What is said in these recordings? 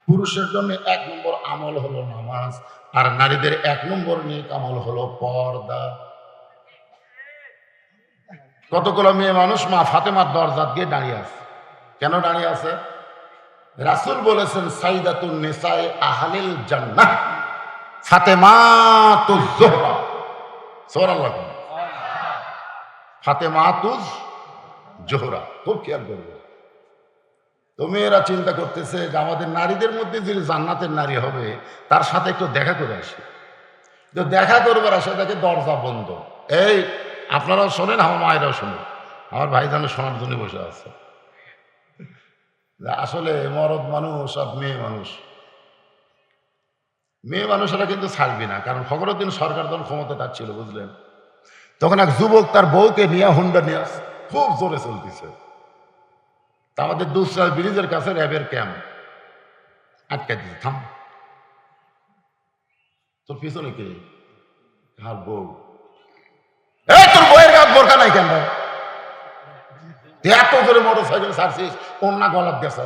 পুরুষের জন্য 1 নম্বর আমল হলো নামাজ, আর নারীদের 1 নম্বর নেক আমল হলো পর্দা। কতগুলো মেয়ে মানুষ মা ফাতেমার দরজা দিয়ে দাঁড়িয়ে আছে। কেন দাঁড়িয়ে আছে? রাসূল বলেছেন সাইদাতুন নিসায়ে আহলিল জান্নাহ ফাতেমাতুজ জোহরা। সুবহানাল্লাহ। ফাতেমাতুজ জোহরা, খুব খেয়াল করবে। তো মেয়েরা চিন্তা করতেছে যে আমাদের নারীদের মধ্যে যিনি জান্নাতের নারী হবে তার সাথে একটু দেখা করে আসে। তো দেখা করবার আসে দেখে দরজা বন্ধ। এই আপনারাও শোনেন, আমার মায়েরাও শোনেন, আমার ভাইজান শোনার জন্য বসে আছে। আসলে মরদ মানুষ আর মেয়ে মানুষ, মেয়ে মানুষেরা কিন্তু ছাড়বি না, কারণ ফখরুদ্দিন সরকার যখন ক্ষমতা তার ছিল, বুঝলেন, তখন এক যুবক তার বউকে নিয়ে হুন্ডা নিয়ে আসে, খুব জোরে চলতেছে। তা আমাদের দুসরা ব্রিজের কাছে র্যাবের ক্যাম্প আটকে দিচ্ছে, থাম। তোর পিছনে কে? আর বউ। এই তোর বউয়ের গাছ বোরকা নাই কেন? এত জোরে মোটর সাইকেল ছাড়ছিস, কন্যা গলার গেছে।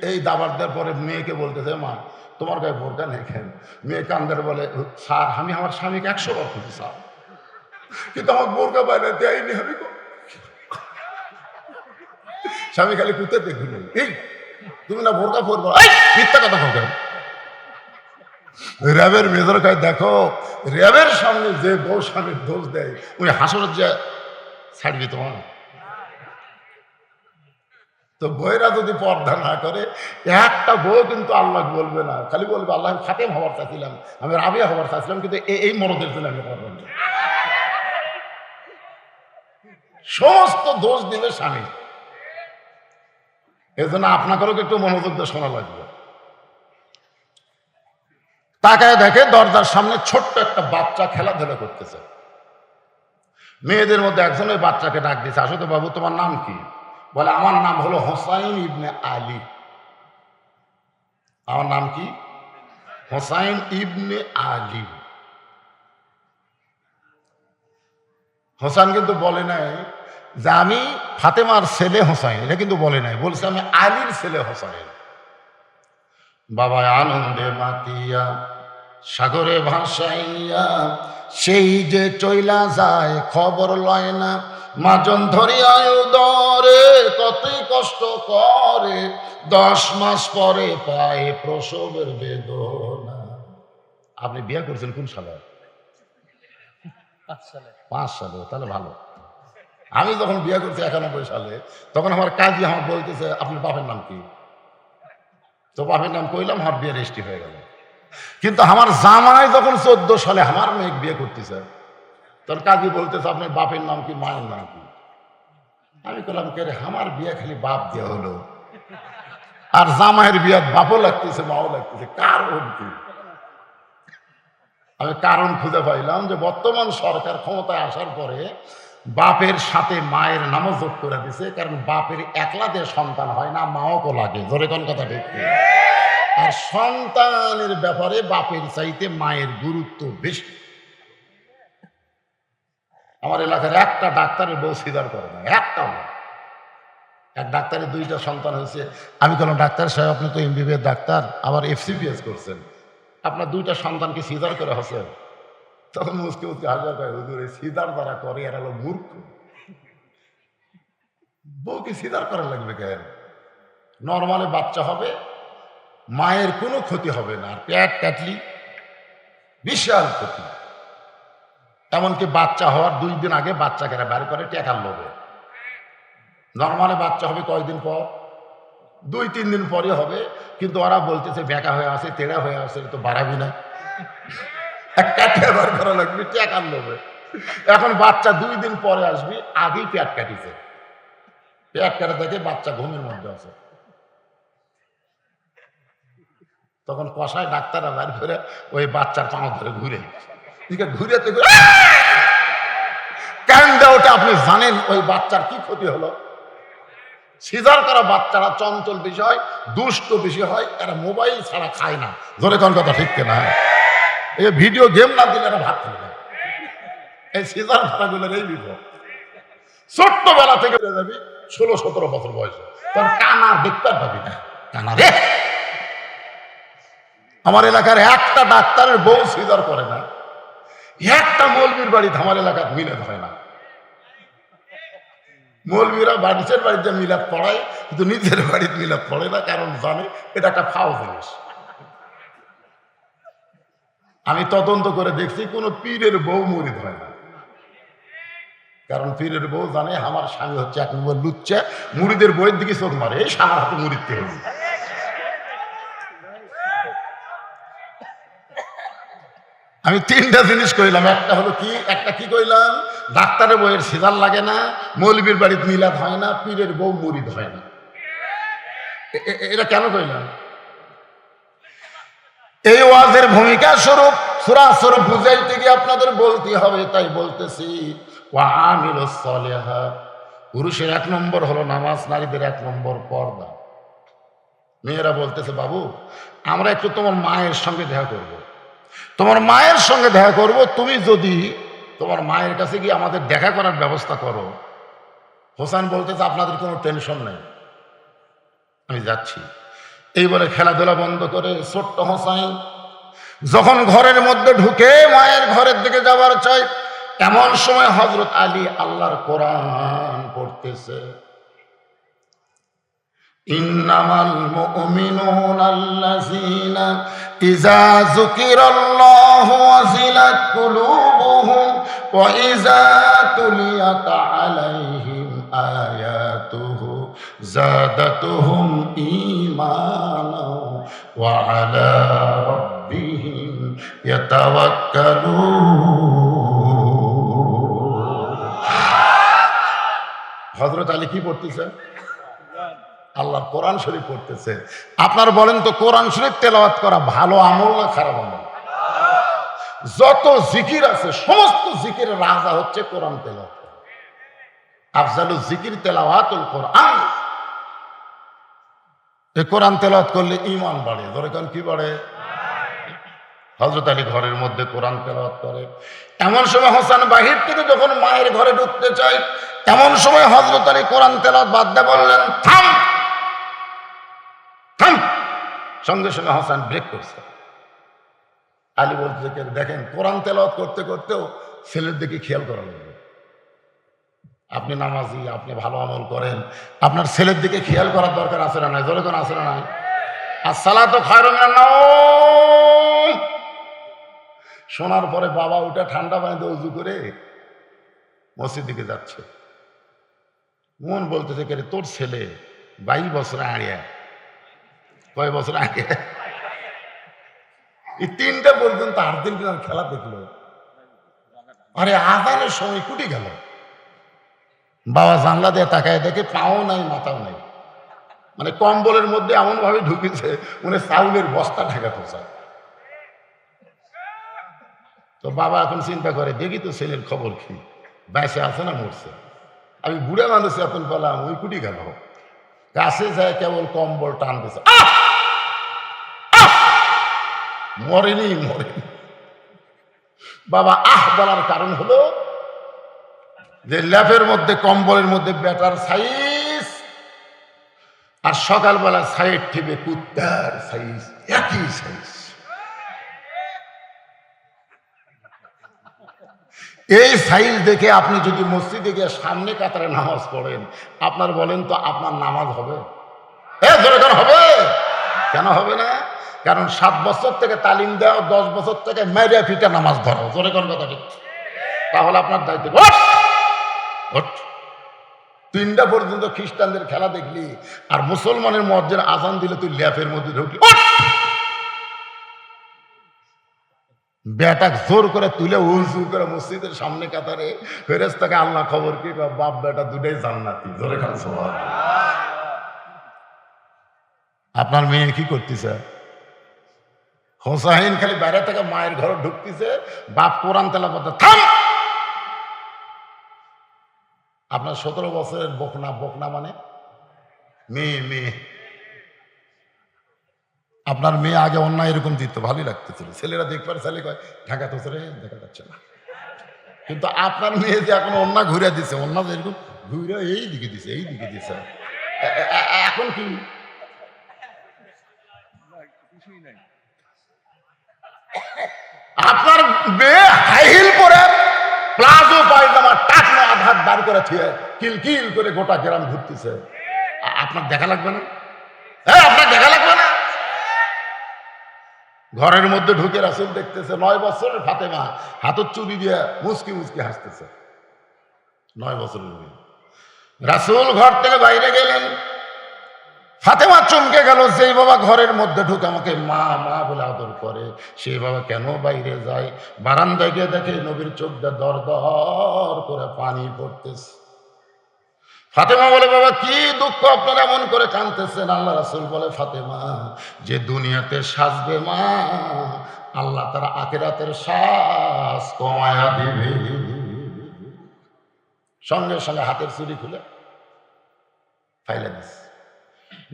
এই দাবার দেওয়ার পরে মেয়েকে বলতেছে, মা তোমার গায়ে বোরকা নেই কেন? মেয়ে কান্দার বলে, স্যার আমি আমার স্বামীকে 100 বার খুঁজি স্যার, কিন্তু আমার বোরকা বাইরে দেয়নি। আমি স্বামী খালি কুতে দেখুন, এই তুমি না বোরকা পরবো, মিথ্যা কথা বলবেন। র্যাবের মেজর কায় দেখো, র্যাবের সামনে যে বউ স্বামীর দোষ দেয় উনি হাসর যে ছাড়বি তোমার? তো বইরা যদি পর্দা না করে, একটা বউ কিন্তু আল্লাহ বলবে না, খালি বলবে আল্লাহ ফাতেম হওয়ার চাচ্ছিলাম, আমি রাবিয়া হওয়ার চাচ্ছিলাম, কিন্তু এই মরদের জন্য আমি করবো না। সমস্ত দোষ দিবে স্বামী। এজন্য আপনাদেরও একটু মনোযোগ দিয়ে শোনা লাগবে। তাকায় দেখে দরজার সামনে ছোট্ট একটা বাচ্চা খেলাধুলা করতেছে। মেয়েদের মধ্যে একজন ওই বাচ্চাকে ডাক দিয়েছে, আসো তো বাবু, তোমার নাম কি? বলে, আমার নাম হলো হোসাইন ইবনে আলী। আমার নাম কি? হোসাইন ইবনে আলী। হোসাইন কিন্তু বলে নাই যে আমি ফাতেমার ছেলে হোসাইন, এটা কিন্তু বলে নাই, বলছে আমি আলীর ছেলে হোসাইন। বাবা আনন্দে মাতিয়া সাগরে ভাসাইয়া সেই যে চইলা যায় খবর লয় না, মাজন ধরিয়া উদরে কতই কষ্ট করে, 10 মাস পরে পায় প্রসবের বেদনা। আপনি বিয়ে করছেন কোন সালে? 5 সালে। তাহলে ভালো। আমি যখন বিয়ে করছি 91 সালে, তখন আমার কাজী আমার বলতেছে, আপনার বাপের নাম কি? তো বাপের নাম কইলাম, আমার বিয়ে রেজিস্ট্রি হয়ে গেল। কিন্তু আমার জামাই যখন 14 সালে আমার মেয়ে বিয়ে করতেছে, তোর কাজী বলতেছে, আপনার বাপের নাম কি, মায়ের নাম কি? আমি বললাম, কে রে, আমার বিয়ে খালি বাপ দিয়ে হলো, আর জামাইয়ের বিয়ে বাপও লাগতেছে মাও লাগতেছে, কারণ কি? আমি কারণ খুঁজে পাইলাম যে বর্তমান সরকার ক্ষমতায় আসার পরে বাপের সাথে মায়ের নামও যোগ করে দিছে, কারণ বাপের একলা দিয়ে সন্তান হয় না, মাও তো লাগে। ধরে কোন কথা ঠিক? আর সন্তানের ব্যাপারে বাপের চাইতে মায়ের গুরুত্ব বেশি। আমার এলাকার একটা ডাক্তারের বউ সিজার করে না, একটা না। এক ডাক্তারের 2টা সন্তান হয়েছে। আমি বললাম, ডাক্তার সাহেব আপনি তো এমবিবিএস ডাক্তার, আবার FCPS করছেন, আপনার 2টা সন্তানকে সিজার করে হচ্ছে? তখন মুসকে মুসকে হাজার করে, হুজুর এই সিজার যারা করে এরা হলো মূর্খ। বউকে সিজার করা লাগবে কেন? নর্মালে বাচ্চা হবে, মায়ের কোনো ক্ষতি হবে না, আর পেট কাটলি বিশাল ক্ষতি। এমনকি বাচ্চা হওয়ার 2 দিন আগে বাচ্চাকে বের করে টেকার লোভে। নর্মালে বাচ্চা হবে কয়দিন পর? 2-3 দিন পরে হবে, কিন্তু ওরা বলতেছে বেকা হয়ে আছে, তেড়া হয়ে আছে, তো বাড়াবি না, কাটিয়ে বার করা লাগবে টেকার লোভে। এখন বাচ্চা 2 দিন পরে আসবি, আগেই পেট কাটিছে, পেট কাটা দেখে বাচ্চা ঘুমের মধ্যে আছে। তখন কষায় ডাক্তাররা বের করে ওই বাচ্চার পাও ধরে ঘুরে ঘুরেতে কেন ওটা আপনি জানেন ওই বাচ্চার কি ক্ষতি হলো? সিজার করা বাচ্চারা চঞ্চল বেশি হয়, দুষ্ট বেশি হয়, এরা মোবাইল ছাড়া খায় না। ধরে কোন কথা ঠিক না? এই ভিডিও গেম না দিলে এরা ভাত খাবে না। এই সিজার করাগুলোর এই বিপদ। ছোট্টবেলা থেকে যাবি 16-17 বছর বয়সে তোর কানা দেখতে পাবি না, কানা রে। আমার এলাকার একটা ডাক্তারের বউ সিজার করে না, একটা মৌলবীর বাড়িতে আমার এলাকার মিলাদ হয় না। মৌলবীরা বাড়ির বাড়িতে মিলাদ পড়ায়, কিন্তু নিজের বাড়িতে মিলাদ পড়ে না, কারণ জানে এটা একটা ফাও জিনিস। আমি তদন্ত করে দেখছি কোন পীরের বউ মুরিদ হয় না, কারণ পীরের বউ জানে আমার স্বামী হচ্ছে এক নম্বর লুচ্চা, মুরিদের বইয়ের দিকে চোখ মারে, এই সারা হাতে মুরিদকে হবে। আমি তিনটা জিনিস কইলাম, একটা হলো কি, একটা কি কইলাম, ডাক্তারের বইয়ের সিজার লাগে না, মৌলবীর বাড়িতে মিলাদ হয় না, পীরের বউ মুরিদ হয় না। এটা কেন কইলাম? এই ওয়াজের ভূমিকা স্বরূপ সূরা স্বরূপ বুঝাইতে গিয়ে আপনাদের বলতে হবে, তাই বলতেছি। ওয়া আমিলুস সালিহাত, পুরুষের 1 নম্বর হলো নামাজ, নারীদের 1 নম্বর পর্দা। মেয়েরা বলতেছে, বাবু আমরা একটু তোমার মায়ের সঙ্গে দেখা করব, তোমার মায়ের সঙ্গে দেখা করব, তুমি যদি তোমার মায়ের কাছে গিয়ে আমাদের দেখা করার ব্যবস্থা করো। হোসেন বলতেছে, আপনাদের কোনো টেনশন নেই, আমি যাচ্ছি। এই বলে খেলাধুলা বন্ধ করে ছোট্ট হোসাইন যখন ঘরের মধ্যে ঢুকে মায়ের ঘরের দিকে যাবার চাই, এমন সময় হযরত আলী আল্লাহর কোরআন পড়তেছে। ইন্নামাল মুমিনুনা আল্লাযীনা ইযা যুকিরাল্লাহু ওয়াজিলাত কুলুবুহুম ওয়া ইযা তুলিয়াত আলাইহিম আয়াতুহু যাদাতুহুম ঈমানা ওয়া আলা রাব্বিহিম ইয়াতাওয়াক্কালুন। হযরত আলী কি পড়তেছে? আল্লাহ কোরআন শরীফ পড়তেছে। আপনার বলেন তো, কোরআন শরীফ তেলাওয়াত করা ভালো আমল না খারাপ আমল? যত জিকির আছে সমস্ত জিকিরের রাজা হচ্ছে কোরআন তেলাওয়াত। আফজালুজ জিকির তেলাওয়াতুল কোরআন। এই কোরআন তেলাওয়াত করলে ঈমান বাড়ে। ধরে কোন কি বাড়ে? হযরত আলী ঘরের মধ্যে কোরআন তেলাওয়াত করে। এমন সময় হাসান বাহির থেকে যখন মায়ের ঘরে ঢুকতে চায়, এমন সময় হযরত আলী কোরআন তেলাওয়াত বাদ দিয়ে বললেন, থাম থাম। সঙ্গে সঙ্গে হাসান ব্রেক করছে। আলী বলতে, দেখেন কোরআন তেলাওয়াত করতে করতেও ছেলের দিকে খেয়াল করা লাগবে। আপনি নামাজি, আপনি ভালো আমল করেন, আপনার ছেলের দিকে খেয়াল করার দরকার আছে না নাই? জোরে কোন আছে না নাই? আসসালাতু খায়রুম মিনান নাওম। শোনার পরে বাবা ওটা ঠান্ডা পানিতে উযু করে মসজিদ দিকে যাচ্ছে। মন বলতেছে, কে তোর ছেলে 22 বছর আড়িয়া, কয় বছর আগে এই 3টা পর্যন্ত আর্জেন্টিনার খেলা দেখলো, আরে আজানের সময় কুটি গেল। বাবা জানলা দিয়ে তাকায় দেখে পাও নাই মাথাও নাই, মানে কম্বলের মধ্যে এমন ভাবে ঢুকেছে উনি চাউলের বস্তা ঠেকাতে চায়। তো বাবা এখন চিন্তা করে, দেখি তো ছেলের খবর কি, বাইসে আছে না মরছে। আমি বুড়া মানুষ এখন বললাম, ওই কুটি গেল, কাছে যায় কেবল কম্বল টান দিছে, মরেনি মরেনি। বাবা আহ বলার কারণ হলো যে ল্যাপের মধ্যে কম্বলের মধ্যে বেটার সাইজ আর সকালবেলা সাইড থেকে কুত্তার সাইজ একই সাইজ। এই সাইজ দেখে আপনি যদি মসজিদে গিয়ে সামনে কাতারে নামাজ পড়েন, আপনার বলেন তো আপনার নামাজ হবে? হবে? কেন হবে না? কারণ 7 বছর থেকে তালিম দেওয়া, 10 বছর থেকে মেরে ফিটে নামাজ ধরো। জোরে কোন কথা ঠিক? তাহলে আপনার দায়িত্ব। 3টা পর্যন্ত খ্রিস্টানদের খেলা দেখলি, আর মুসলমানের মুয়াজ্জিন আজান দিলে তুই ল্যাপের মধ্যে ঢুকলি, বেটা জোর করে তুলে উজু করে মসজিদের সামনে কাতারে, ফেরেশতাকে আল্লাহ খবর কি, বাপ বেটা দুটাই জান্নাতি। জোরে খান সুবহানাল্লাহ। আপনার মেয়ে কি করতেছে? হোসাইন খালি বাইরে থেকে মায়ের ঘরে ঢুকতেছে, বাপ কোরআন তেলাওয়াত করতে, থাম। আপনার 17 বছরের বকনা, বকনা মানে মেয়ে, মেয়ে। আপনার মেয়ে আগে অন্যায় এরকম দিত, ভালোই লাগতেছিল, ছেলেরা দেখবার ছেলে কয় ঢাকা তো দেখা যাচ্ছে না। কিন্তু আপনার মেয়ে যে এখন অন্যায় ঘুরে দিছে, অন্যায় এরকম ঘুরে এই দিকে দিছে, এই দিকে দিছে, এখন কি আপনার মেয়ে হাই হিল পরে প্লাজো পায়জামা টাকনো আধার বার করে থিয়ে কিল কিল করে গোটা গ্রাম ঘুরতেছে, আপনার দেখা লাগবে না? হ্যাঁ, আপনার দেখা লাগবে না? ঘরের মধ্যে ঢুকে রাসূল দেখতেছে 9 বছরের ফাতেমা হাতের চুরি দিয়ে মুচকি মুচকি হাসতেছে। 9 বছরের মেয়ে। রাসূল ঘর থেকে বাইরে গেলেন, ফাতেমা চমকে গেল। যেই বাবা ঘরের মধ্যে ঢুকে আমাকে মা মা বলে আদর করে, সেই বাবা কেন বাইরে যায়? বারান্দায় গিয়ে দেখে নবীর চোখ দিয়ে দর দর করে পানি পড়তেছে। ফাতেমা বলে, বাবা কি দুঃখ, আপনারা এমন করে কাঁদতেছেন? আল্লাহ রাসূল বলে, ফাতেমা, যে দুনিয়াতে সাজবে মা, আল্লাহ তার আখিরাতের সাজ কমায়া দিবে। সঙ্গে সঙ্গে হাতের চুড়ি খুলে ফাইলে দিস।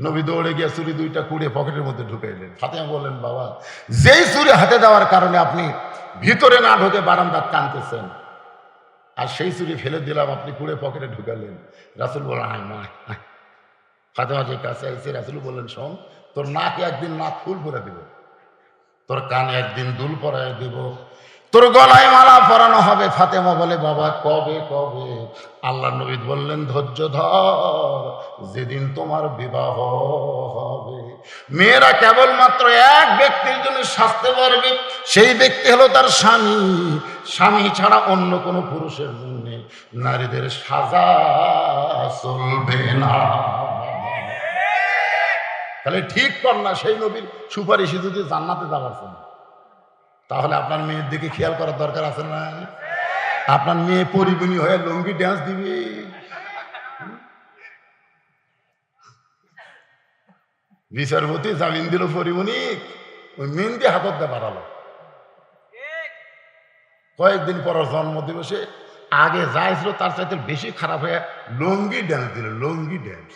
নবী দৌড়ে গিয়ে চুরি 2টা কুড়িয়ে পকেটের মধ্যে ঢুকাইলেন। ফাতেমা বললেন, বাবা, যেই চুরি হাতে দেওয়ার কারণে আপনি ভিতরে না ঢুকে বারান্দার কাঁদতেছেন, আর সেই চুরি ফেলে দিলাম, আপনি কুড়ে পকেটে ঢুকালেন। রাসূল বললেন, আয় মা আয়। ফাতেমা যে কাছে আইছে, রাসূল বললেন, শোন, তোর নাকে একদিন নাক ফুল করে দিব, তোর কানে একদিন দুল পরায় দিব, তোর গলায় মালা পরানো হবে। ফাতেমা বলে, বাবা কবে কবে? আল্লাহ নবী বললেন, ধৈর্য ধর, যেদিন তোমার বিবাহ হবে। মেয়েরা কেবলমাত্র এক ব্যক্তির জন্য সাজতে পারবে, সেই ব্যক্তি হলো তার স্বামী। স্বামী ছাড়া অন্য কোনো পুরুষের জন্য নারীদের সাজা চলবে না। তাহলে ঠিক কর না, সেই নবীর সুপারিশে যদি জান্নাতে যাওয়ার জন্য, তাহলে আপনার মেয়ের দিকে খেয়াল করার দরকার আছে না? আপনার মেয়ে পরিবনী হয়ে লুঙ্গি ড্যান্স দিবে, বিচারপতি জামিন দিল পরিমণি, ওই মেহেন্দি হাতত দিয়ে বাড়ালো। কয়েকদিন পর জন্মদিবসে আগে যাই ছিল তার চাইতে বেশি খারাপ হয়ে লুঙ্গি ড্যান্স দিল, লুঙ্গি ড্যান্স।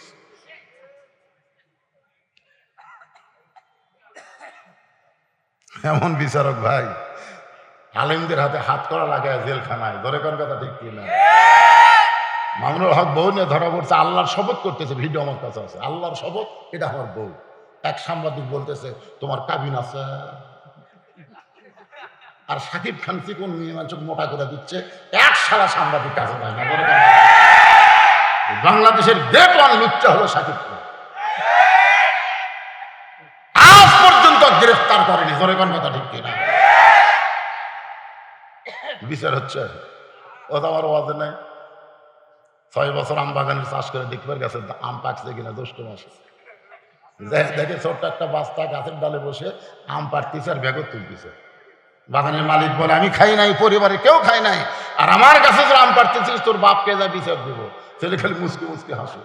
এমন বিচারক ভাই আলেমদের হাতে হাত করা লাগে জেলখানায়, ধরে কোন কথা ঠিক কিনা? মামুনুল হক বউ নিয়ে ধরা পড়ছে, আল্লাহর শপথ করতেছে, ভিডিও আমার কাছে আছে, আল্লাহর শপথ এটা আমার বউ। এক সাংবাদিক বলতেছে, তোমার কাবিন আছে? আর শাকিব খান চিকন মেয়ে মানুষ মোটা করে দিচ্ছে, এক সারা সাংবাদিক কাছে যায় না। বাংলাদেশের গ্রেট ওয়ান লুচ্চা হলো শাকিব খান, আজ পর্যন্ত গ্রেফতার করেনি, ধরে কোন কথা ঠিক কিনা? বিচার হচ্ছে, ও তো আমার ওয়াজে নাই। 6 বছর আম বাগানের চাষ করে দেখবার গেছে আম পাকছে কিনা জ্যৈষ্ঠ মাসে, দেখে ছোট্ট একটা বাচ্চা গাছের ডালে বসে আম পাড়তেছে আর ব্যাগত তুলতেছে। বাগানের মালিক বলে, আমি খাই নাই, পরিবারে কেউ খাই নাই, আর আমার কাছে যে আম পাড়তেছিস তোর বাপকে যা বিচার দেবো। ছেলে খালি মুসকে মুসকে হাসে।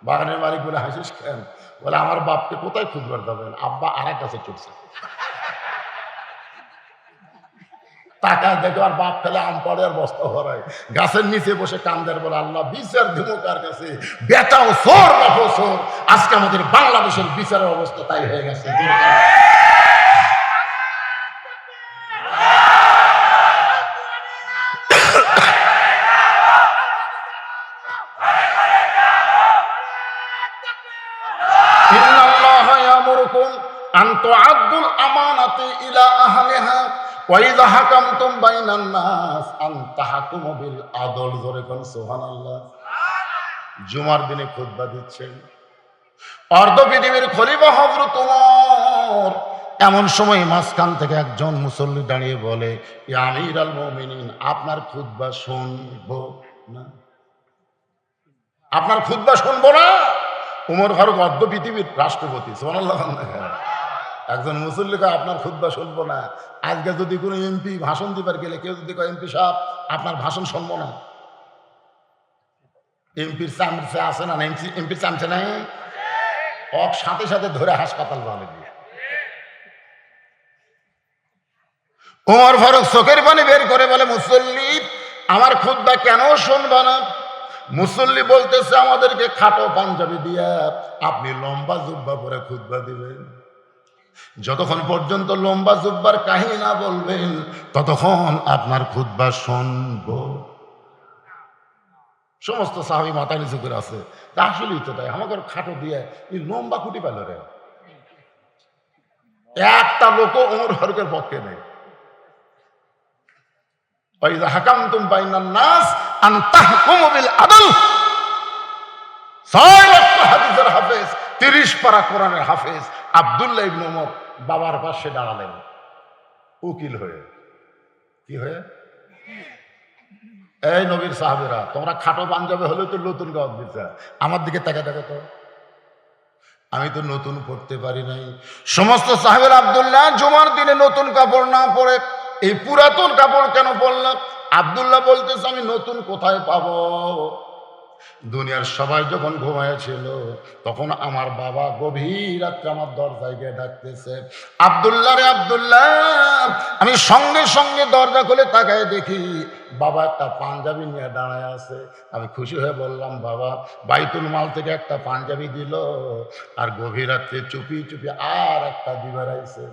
বাগানের মালিক বলে, হাসিস কেন? বলে, আমার বাপকে কোথায় খুঁজবার যাবেন, আব্বা আর এক গাছে চড়ছে। টাকায় দেখো আর বাপ ফেলে আম পড়ে আর বস্তা ভরায়, গাছের নিচে বসে কান্দের বলে, আল্লাহ বিচার দেব কার কাছে? বেটাও সোর বাপও সোর। আজকে আমাদের বাংলাদেশের বিচারের অবস্থা তাই হয়ে গেছে। ইন্নাল্লাহা ইয়ামুরুকুম আন তুআদ্দুল আমানাতি ইলা আহলিহা ওয়া ইযা হাকামতুম বাইনান নাস আন তাহকুমু বিল আদল। জোরে কোন সুবহানাল্লাহ। জুমার দিনে খুতবা দিচ্ছেন, অর্ধ পৃথিবীর খলিফা হযরত ওমর। এমন সময় মাঝখান থেকে একজন মুসল্লি দাঁড়িয়ে বলে, ইয়া আমিরাল মুমিনিন, আপনার খুতবা শুনবো না, আপনার খুতবা শুনবো না। ওমর ফারুক অর্ধ পৃথিবীর রাষ্ট্রপতি, সুবহানাল্লাহ। একজন মুসল্লিকে আপনার খুতবা শুনবো না। আজকে যদি কোনো এমপি ভাষণ দিবার গেলে কেউ যদি কয়, এমপি সাহেব আপনার ভাষণ শুনবো না, এমপির চামচে আছে না? এমপির চামচে নাই, ওর সাথে সাথে ধরে হাসপাতাল যাবে। ওমর ফারুক চোখের পানি বের করে বলে, মুসল্লি আমার খুতবা কেন শুনবা না? মুসল্লি বলতেছে, আমাদেরকে খাটো পাঞ্জাবি দিয়া আপনি লম্বা জুব্বা পরে খুতবা দিবেন। যতক্ষণ পর্যন্ত লম্বা জুব্বার কাহিনী না বলবেন ততক্ষণ আপনার খুতবা শুনবো। সমস্ত সাহাবি মাথা নিচু করে আছে। তা আসলেই তো তাই, আমাকে খাটো দিয়ে এই লম্বা খুঁটি পেল রে। একটা লোকও ওমর ফারুকের পক্ষে নেই। ফাইযা হাকামতুম বাইনান নাস আন তাহকুমু বিল আদল। 6 লক্ষ হাদিসের হাফেজ, 30 পারা কোরআনের হাফেজ আব্দুল্লাহ ইবনে ওমর বাবার পাশে দাঁড়ালেন উকিল হয়ে। কি হয়ে? এই নবীর সাহাবীরা, তোমরা খাটো পাঞ্জাবে হলে তো নতুন গাওয়াত দিতে, আমার দিকে তাকা দেখো তো, আমি তো নতুন পড়তে পারি নাই। সমস্ত সাহাবীরা আব্দুল্লাহ জুমার দিনে নতুন কাপড় না পরে এই পুরাতন কাপড় কেন পরলাম? আব্দুল্লাহ বলতেছে আমি নতুন কোথায় পাবো? দুনিয়ার সবাই যখন ঘুমাইছিল তখন আমার বাবা গভীর রাত্রে আমার দরজায় গিয়ে ডাকতেছে, আব্দুল্লাহ রে আব্দুল্লাহ। আমি সঙ্গে সঙ্গে দরজা খুলে তাকায় দেখি বাবা একটা পাঞ্জাবি নিয়ে দাঁড়ায় আছে। আমি খুশি হয়ে বললাম, বাবা বাইতুল মাল থেকে একটা পাঞ্জাবি দিল, আর গভীর রাত্রে চুপি চুপি আর একটা দিবার আইছে।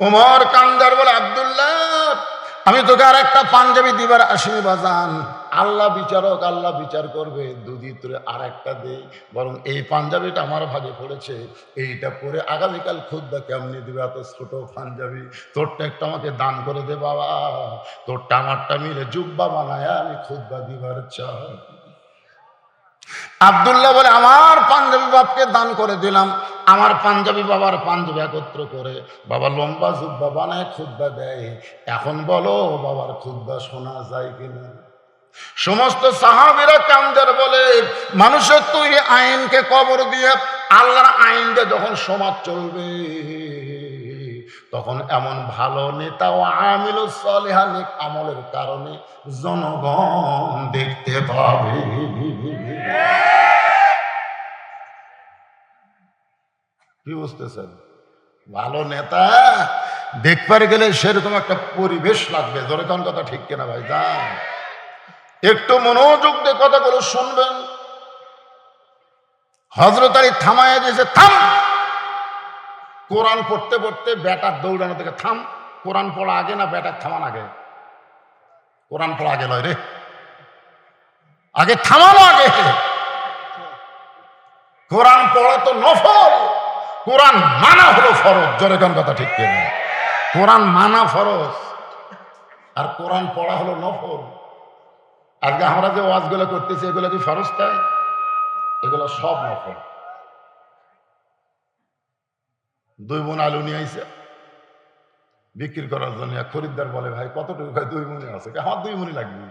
ওমর কান্দার বলে, আব্দুল্লাহ আমি তোকে আর একটা পাঞ্জাবি দিবার আসিনি বাজান, আল্লাহ বিচারক, আল্লাহ বিচার করবে, দুদি তোরে আর একটা দেই, বরং এই পাঞ্জাবিটা আমার ভাগে পড়েছে, এইটা পরে আগামীকাল খুদ্া কেমনি দিবে? এত ছোট পাঞ্জাবি, তোরটা একটা আমাকে দান করে দে বাবা, তোরটা আমারটা মিলে জুব্বা বানায় আমি খুদ্া দিবার চাই। আব্দুল্লাহ বলে, আমার পাঞ্জাবি বাপকে দান করে দিলাম। আমার পাঞ্জাবি বাবার পাঞ্জাবি একত্র করে বাবা লম্বা জুব্বা বানায় খুদ্া দেয়। এখন বলো বাবার খুদ্া শোনা যায় কিনা? সমস্ত সাহাবীরা কান্দার বলে, মানুষের তৈরি আইনকে কবর দিয়ে আল্লাহর আইন দিয়ে যখন সমাজ চলবে তখন এমন ভালো নেতা ও আমিলুস সালিহা নেক আমলের কারণে জনগণ দেখতে পাবে। কি বুঝতেছেন? ভালো নেতা দেখবার গেলে সেরকম একটা পরিবেশ লাগবে। জোরে কোন কথা ঠিক কিনা ভাই? যান একটু মনোযোগ দিয়ে কথাগুলো শুনবেন। হযরত আলী থামায় দিয়েছে, থাম। কোরআন পড়তে পড়তে বেটার দৌড়ানো থেকে থাম। কোরআন পড়া আগে না বেটার থামান আগে? কোরআন পড়া আগে নয় রে, আগে থামানো আগে। কোরআন পড়া তো নফল, কোরআন মানা হলো ফরজ। জোরে কোন কথা ঠিক কিনা? কোরআন মানা ফরজ আর কোরআন পড়া হলো নফল। আজকে আমরা যে ওয়াজগুলো করতেছি এগুলো কি ফরজ? তাই এগুলো সব নফল। দুই মণ আলু নিয়ে আইছে বিক্রি করার জন্য। খরিদ্দার বলে, ভাই কতটুকু? ভাই 2 মণি আছে। আমার 2 মণি লাগবে।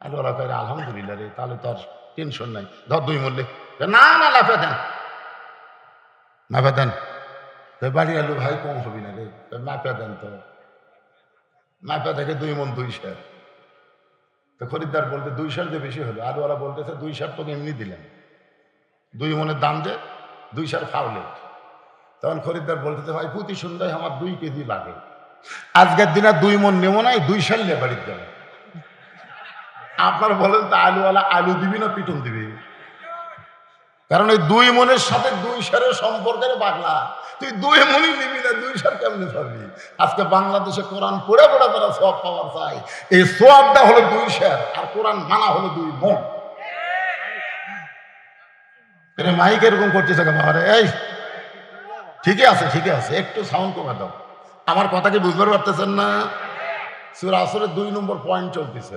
আলুওয়ালা কয়, আলহামদুলিল্লাহ রে, তাহলে তো আর টেনশন নাই, ধর 2 মণ। না না লাফে দেন, মাপে দেন। বাড়ি আলু ভাই কম হবি না রে, মাপে দেন। তো মাপে দেখে 2 মণ 2 সের। তো খরিদ্দার বলতে 2 সের যে বেশি হলো। আলুওয়ালা বলতেছে 2 সের তোকে এমনি দিলেন, 2 মণের দাম যে 2 সের ফাউলে। তখন খরিদ্দার বলতেছে, ভাই প্রতি সন্ধ্যায় আমার 2 কেজি লাগে, আজকের দিনে 2 মণ নেবো নাই, 2 সের নিয়ে বাড়ির যাবে। আপনার বলেন তো আলুওয়ালা আলু দিবি না পিটন দিবি? কারণ ওই 2 মণের সাথে 2 সেরের সম্পর্কের বাগলা। তুই 2 মণই নিবি না, 2 সের কেমনে পাবি? আজকে বাংলাদেশে কোরআন পড়ে পড়ে তারা সওয়াব পাওয়ার চাই। এই সওয়াবটা হলো 2 সের, আর কোরআন মানা হলো 2 মণ। মাইক এরকম করতেছে কেন? এই ঠিকই আছে, ঠিকই আছে, একটু সাউন্ড কমে দাও। আমার কথা কি বুঝতে পারতেছেন না? সূরা আসরের 2 নম্বর পয়েন্ট চলতেছে,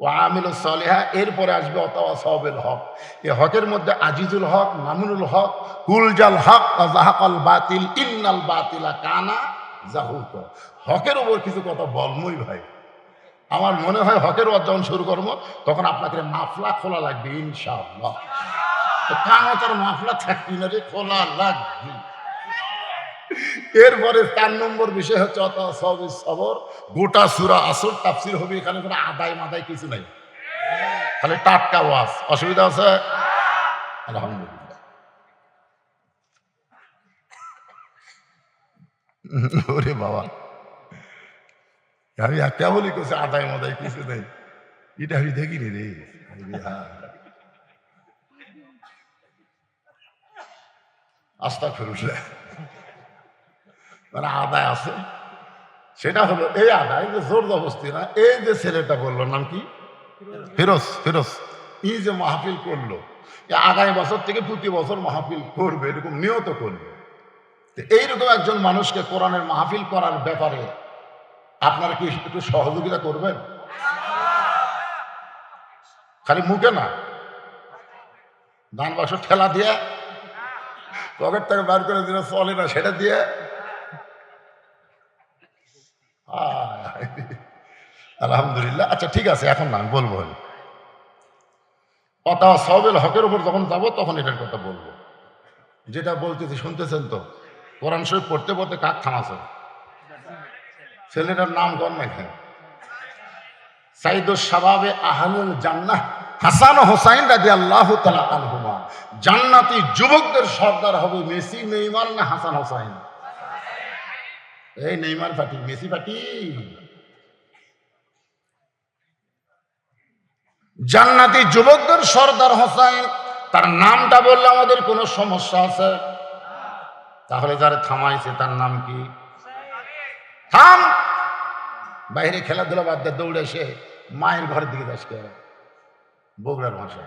ওয়া আমিলুস সালিহা। এরপরে আসবে ওয়াতাওয়াসাবিল হক। এই হকের মধ্যে আজিজুল হক, মামুনুল হক, কুলজাল হক ওয়া যাহাকাল বাতিল ইন্নাল বাতিলা কানা যাহুকা। হকের উপর কিছু কথা বলমই ভাই। আমার মনে হয় হকের ওয়াজ যখন শুরু করবো তখন আপনাকে মাফলা খোলা লাগবে ইনশাআল্লাহ। কামতার মাফলা থাকবি না রে, খোলা লাগবে। এরপরে 4 নম্বর বিষয় হচ্ছে ওয়াতাওয়াসাবিস সবর। গোটা সূরা আসর তাফসীর হবে, এখানে কোনো আদায় মাদায় কিছু নাই, খালি টাটকা ওয়াজ। অসুবিধা আছে? আলহামদুলিল্লাহ। ওরে বাবা, আমি কেবলই করছি আদায় মাদায় কিছু নেই, এটা আমি দেখিনি রে। আস্তাগফিরুল্লাহ, মানে আদায় আছে সেটা হলো এই আদায় যে জোর জবস্তি না। এই যে ছেলেটা বললো, নাম কি? ফিরোজ। ফিরোজ এই যে মাহফিল করলো, আগামী বছর থেকে প্রতি বছর মাহফিল করবে, এরকম নিয়ত করবে। এইরকম একজন মানুষকে কোরআনের মাহফিল করার ব্যাপারে আপনারা কি একটু সহযোগিতা করবেন? খালি মুখে না, দান বাক্স ঠেলা দিয়ে, পকেট থেকে বার করে দিলে চলে না সেটা দিয়ে। আলহামদুলিল্লাহ। আচ্ছা ঠিক আছে, এখন না আমি বলবো, অতা সবেল হকের উপর যখন যাবো তখন এটার কথা বলবো। যেটা বলতেছি শুনতেছেন তো? কোরআন শরীফ পড়তে পড়তে কাক থামাছে, ছেলেটার নাম কর না এখানে, সাইদুস শাবাবে আহলুল জান্নাহ হাসান হোসাইন রাদিয়াল্লাহু তাআলা আনহুমা। জান্নাতি যুবকদের সর্দার হবে মেসি, নেইমার না হাসান হোসাইন? এই নেইমার পার্টি, মেসি পার্টি। জান্নাতি যুবকদের সর্দার হোসাইন, তার নামটা বললে আমাদের কোনো সমস্যা আছে? তাহলে যারা থামাইছে তার নাম কি? থাম, বাইরে খেলাধুলা বাদ দিয়ে দৌড়ে এসে মায়ের ঘরের দিকে যাস কে? বগুড়ার ভাষা।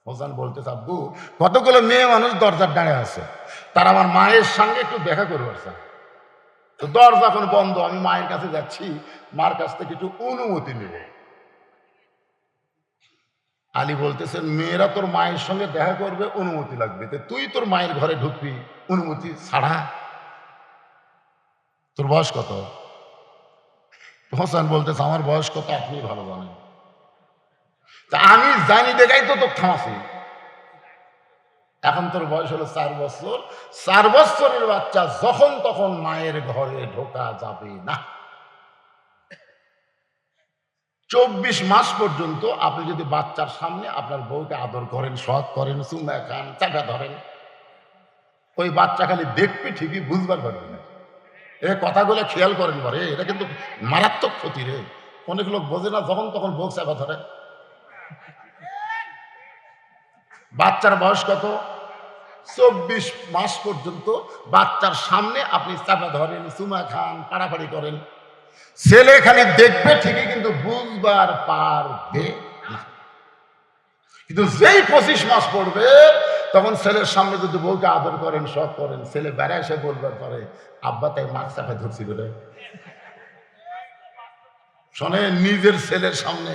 হোসেন বলতে আব্বু, কতগুলো মেয়ে মানুষ দরজার ডাঁড়ে আছে, তার আমার মায়ের সঙ্গে একটু দেখা করবার চায়, তো দরজা এখন বন্ধ, আমি মায়ের কাছে যাচ্ছি, মার কাছ থেকে একটু অনুমতি নেব। আলী বলতেছেন, মেয়েরা তোর মায়ের সঙ্গে দেখা করবে, অনুমতি লাগবে, তুই তোর মায়ের ঘরে ঢুকবি অনুমতি ছাড়া? তোর বয়স কত? হোসেন বলতেছে, আমার বয়স কত আপনি ভালো জানেন। তা আমি জানি দেখাই তো তোর থামাছি। এখন তোর বয়স হলো 4 বছর। 4 বছরের বাচ্চা যখন তখন মায়ের ঘরে ঢোকা যাবে না। 24 মাস পর্যন্ত আপনি যদি বাচ্চার সামনে আপনার বউকে আদর করেন, শখ করেন, চুমা খান, চাকা ধরেন, ওই বাচ্চা খালি দেখবি ঠিকই, বুঝবার পারবি না। এই কথাগুলো খেয়াল করেন পারে, এটা কিন্তু মারাত্মক ক্ষতি রে। অনেক লোক বোঝে না, যখন তখন বউ চাকা ধরে। বাচ্চার বয়স কত? 24 মাস পর্যন্ত বাচ্চার সামনে আপনি চাপা ধরেন, চুমা খান, পাড়াপাড়ি করেন, ছেলে খালি দেখবে ঠিকই, কিন্তু বুঝবার পারবে না। কিন্তু যেই 25 মাস পড়বে, তখন ছেলের সামনে যদি বউকে আদর করেন, শখ করেন, ছেলে বেড়া এসে বলবার পরে, আব্বা তাই মাছ চাপা ধরছি বলে। শোনে, নিজের ছেলের সামনে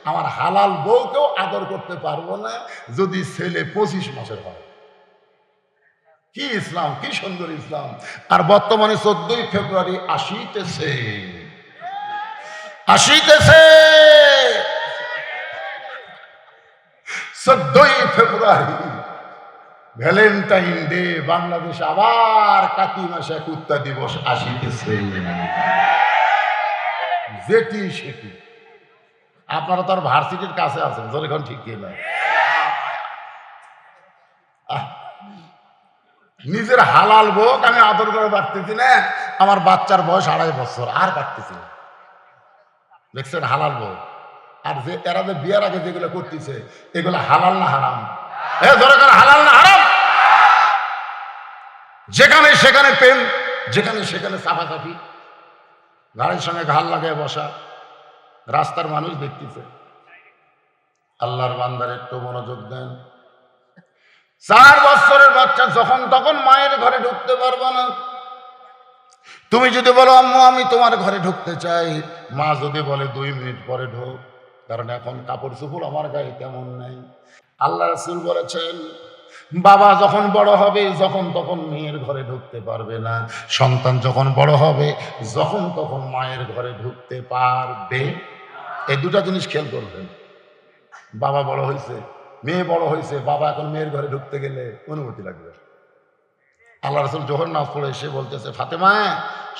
আমার হালাল বউকেও আদর করতে পারবো না যদি ছেলে 25 মাসের হয়। কি ইসলাম, কি সুন্দর ইসলাম! আর বর্তমানে 14ই ফেব্রুয়ারি আসিতেছে, আসিতেছে 14ই ফেব্রুয়ারি, ভ্যালেন্টাইন ডে। বাংলাদেশ আবার কাতি মাসে কুত্তা দিবস আসিতেছে। যেটি সেটি, আপনারা তো আর ভার্সিটির কাছে আছেন, যখন ঠিক না। নিজের হালাল বউক আমি আদর করে পারতেছি না, আমার বাচ্চার বয়স 2.5 বছর, আর পারতেছি না। দেখছেন হালাল বউ? আর যে এরা যে বিয়ার আগে যেগুলো করতেছে, এগুলো হালাল না হারাম? হালাল না হারাম? যেখানে সেখানে প্রেম, যেখানে সেখানে চাপাচাপি, গাড়ির সঙ্গে ঘাল লাগায় বসা, রাস্তার মানুষ দেখতেছে। আল্লাহর বান্দার একটু মনোযোগ দেন। 4 বছরের বাচ্চা যখন তখন মায়ের ঘরে ঢুকতে পারবে না। তুমি যদি বলো, আম্মু আমি তোমার ঘরে ঢুকতে চাই, মা যদি বলে 2 মিনিট পরে ঢোক, কারণ এখন কাপড় চোপড় আমার গায়ে তেমন নাই। আল্লাহ রাসূল বলেছেন, বাবা যখন বড় হবে, যখন তখন মেয়ের ঘরে ঢুকতে পারবে না। সন্তান যখন বড় হবে, যখন তখন মায়ের ঘরে ঢুকতে পারবে। এই দুটা জিনিস খেয়াল করবেন। বাবা বড় হয়েছে, মেয়ে বড় হয়েছে, বাবা এখন মেয়ের ঘরে ঢুকতে গেলে অনুমতি লাগবে। আল্লাহ রাসূল জোহর নামাজ পড়ে এসে বলতেছে, ফাতেমা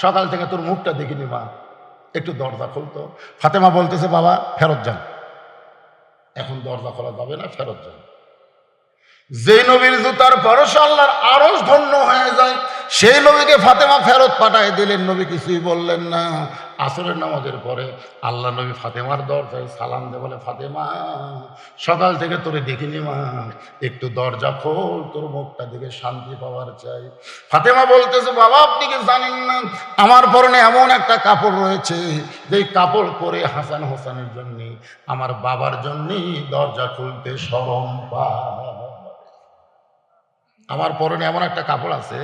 সকাল থেকে তোর মুখটা দেখিনি, মা একটু দরজা খুলতো। ফাতেমা বলতেছে, বাবা ফেরত যান, এখন দরজা খোলা যাবে না, ফেরত যান। যে নবীর জুতার পরশে আল্লাহর আরশ ধন্য হয়ে যায়, সেই নবীকে ফাতেমা ফেরত পাঠায় দিলেন। নবী কিছুই বললেন না। আসরের নামাজের পরে আল্লাহ নবী ফাতেমার দরজায় সালাম দিয়ে বলে, ফাতেমা, সকাল থেকে তোরে দেখিনি মা, একটু দরজা খোল, তোর মুখটা দেখে শান্তি পাওয়ার চাই। ফাতেমা বলতেছে, বাবা আপনি কি জানেন না আমার পরনে এমন একটা কাপড় রয়েছে, যে কাপড় পরে হাসান হোসেনের জন্য, আমার বাবার জন্যই দরজা খুলতে শরম পায়। আমার পরনে এমন একটা কাপড় আছে,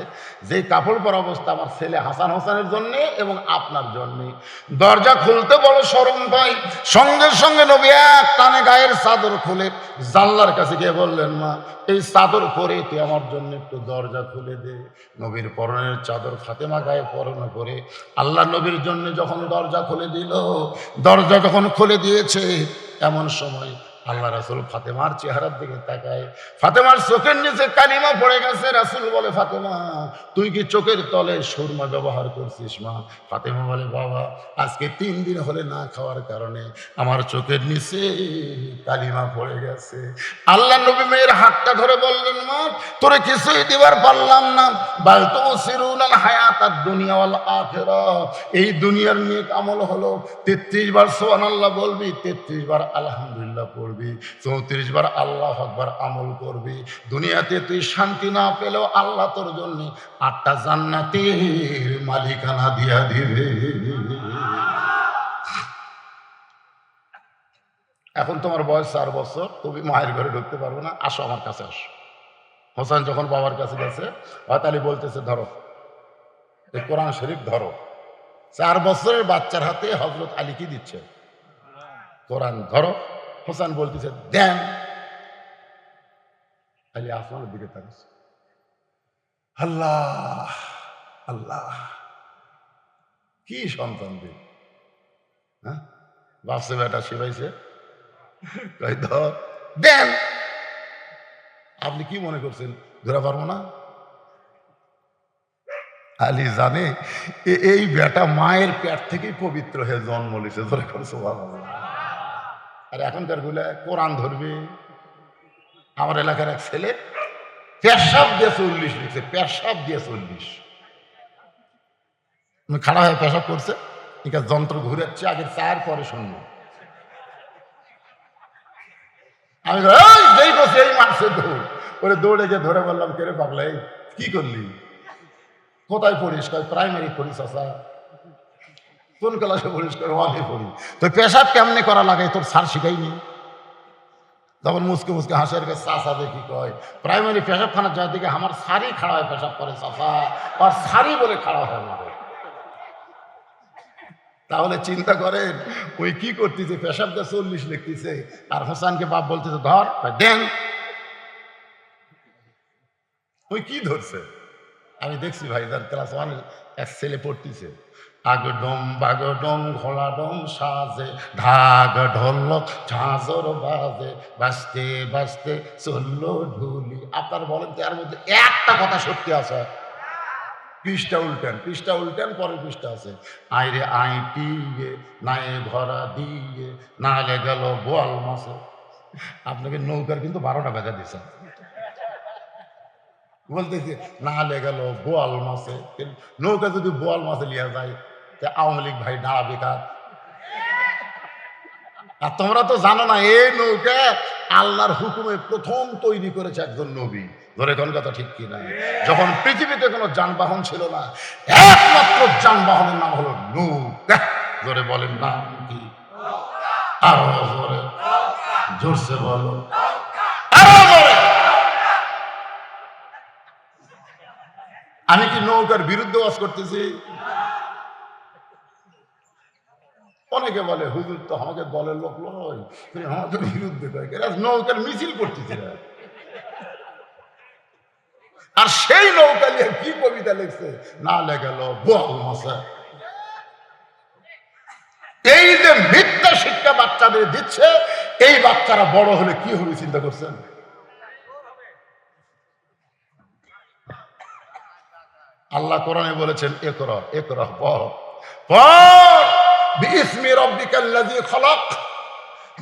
যে কাপড় পরা অবস্থা আমার ছেলে হাসান হোসেনের জন্য এবং আপনার জন্য দরজা খুলতে বড় শরম পাই। সঙ্গে সঙ্গে নবী এক টানে গায়ের চাদর খুলে জানলার কাছে গিয়ে বললেন, মা এই চাদর পরে তুই আমার জন্য একটু দরজা খুলে দে। নবীর পরনের চাদর ফাতেমা গায়ে পরন করে আল্লাহ নবীর জন্য যখন দরজা খুলে দিল, দরজা যখন খুলে দিয়েছে, এমন সময় আল্লাহ রাসূল ফাতেমার চেহারার দিকে তাকায়। ফাতেমার চোখের নিচে কালিমা পড়ে গেছে। রাসূল বলে, ফাতেমা তুই কি চোখের তলে সুরমা ব্যবহার করছিস মা? ফাতেমা বলে, বাবা আজকে 3 দিন হলে না খাওয়ার কারণে আমার চোখের নিচে কালিমা পড়ে গেছে। আল্লাহ নবী মেয়ের হাতটা ধরে বললেন, মা তোরে কিছুই দিবার পারলাম না, বাল তুসিরুনাল হায়াতাদ দুনিয়া ওয়াল আখিরাহ। এই দুনিয়ার নেক আমল হলো 33 বার সুবহানাল্লাহ বলবি, 33 বার আলহামদুলিল্লাহ পড়বি, 34 বার আল্লাহু আকবার আমল করবি। দুনিয়াতে তুই শান্তি না পেলেও আল্লাহ তোর জন্য 8টা জান্নাতের মালিকানা দিয়া দিবে। এখন তোমার বয়স 4 বছর, তুমি মায়ের ঘরে ঢুকতে পারবে না, আসো আমার কাছে আসো। হোসেন যখন বাবার কাছে গেছে, হযরত আলী বলতেছে, ধরো এই কোরআন শরীফ ধরো। 4 বছরের বাচ্চার হাতে হযরত আলী কি দিচ্ছে? কোরআন ধরো। হোসেন বলতেছে, দেন। আলী আসমানের দিকে তাকাচ্ছে, আল্লাহ আল্লাহ, কি সন্তান দিন, হ্যাঁ বাপসে বেটা শিবাইছে, ধর দেন। আপনি কি মনে করছেন ধরা পারবো না? আলী জানে এই বেটা মায়ের পেট থেকেই পবিত্র হয়ে জন্ম নিছে। ধরে করছো বাবা। আর এখনকার গুলা কোরআন ধরবে। আমার এলাকার এক ছেলে পেশাব দিয়ে 40 লিখছে, পেশাব দিয়ে 40। খাড়া হয়ে পেশাব করছে, ঠিক আছে, যন্ত্র ঘুরাচ্ছে, আগে 4 পরে শুনবো। আমি যেই বসে এই মারছে দৌড়, ওরে দৌড়ে গিয়ে ধরে বললাম, কেরে পাগলা কি করলি, কোথায় পড়িস? প্রাইমারি পড়িস? আসা কোন ক্লাসে পড়িস? ওয়ানে পড়ি। তো পেশাব কেমনে করা লাগে তোর স্যার শিখাইনি? তখন মুসকে মুসকে হাসের কাছে চাষা দেখি কয়, প্রাইমারি পেশাবখানার যাওয়ার দিকে আমার সারি খাড়া হয় পেশাব করে চাষা, আর সারি বলে খাড়া হয় না। তাহলে চিন্তা করেন ওই কি করতেছে, পেশাব দিয়ে 40 লিখতেছে, আর হোসেনকে বাপ বলতেছে ধর, দেন। ওই কি ধরছে? আমি দেখছি ভাইজান ক্লাস 1 এক ছেলে পড়তেছে, আগডম বাগডম ঘোড়াডম সাজে, ঢাক ঢোলক ঝাঁঝর বাজে, বাজতে বাজতে চললো ঢুলি। আপনার বলেন তো এর মধ্যে একটা কথা সত্যি আছে? পৃষ্ঠা উল্টান, পৃষ্ঠা উল্টান, পরের পৃষ্ঠা আছে, আইরে আইটিয়ে নায়ে ভরা দিয়ে নালে গেল বোয়াল মাছে। আপনাকে নৌকার কিন্তু 12টা বাজা দিছে, বলতেছে নালে গেল বোয়াল মাছে। নৌকা যদি বোয়াল মাছে লিয়া যায়, আওয়ামী লীগ ভাই দাঁড়াবে কার? আর তোমরা তো জানো না, এই নৌকা আল্লাহর হুকুমে প্রথম তৈরি করেছে একজন নবী। ধরে কোন কথা ঠিক কি না? যখন পৃথিবীতে কোনো যানবাহন ছিল না, একমাত্র যানবাহনের নাম হলো নৌকা। ধরে বলেন নাম কি? আরো জোরে, জোরসে বলো, আরো জোরে। আমি কি নৌকার বিরুদ্ধে ওয়াজ করতেছি? অনেকে বলে হুজুর তো আমাকে দলের লোক নয়, আমাদের বিরুদ্ধে নৌকার মিছিল করতেছে। আর সেই নৌকা নিয়ে কি কবিতা লিখছে, না লেগেল বোয়াল মাছে। এই যে মিথ্যা শিক্ষা বাচ্চাদের দিচ্ছে, এই বাচ্চারা বড় হলে কি হবে চিন্তা করছেন? আল্লাহ কোরআনে বলেছেন, ইকরা ইকরা, পড় পড়, বিইসমি রাব্বিকাল্লাযী খলাক।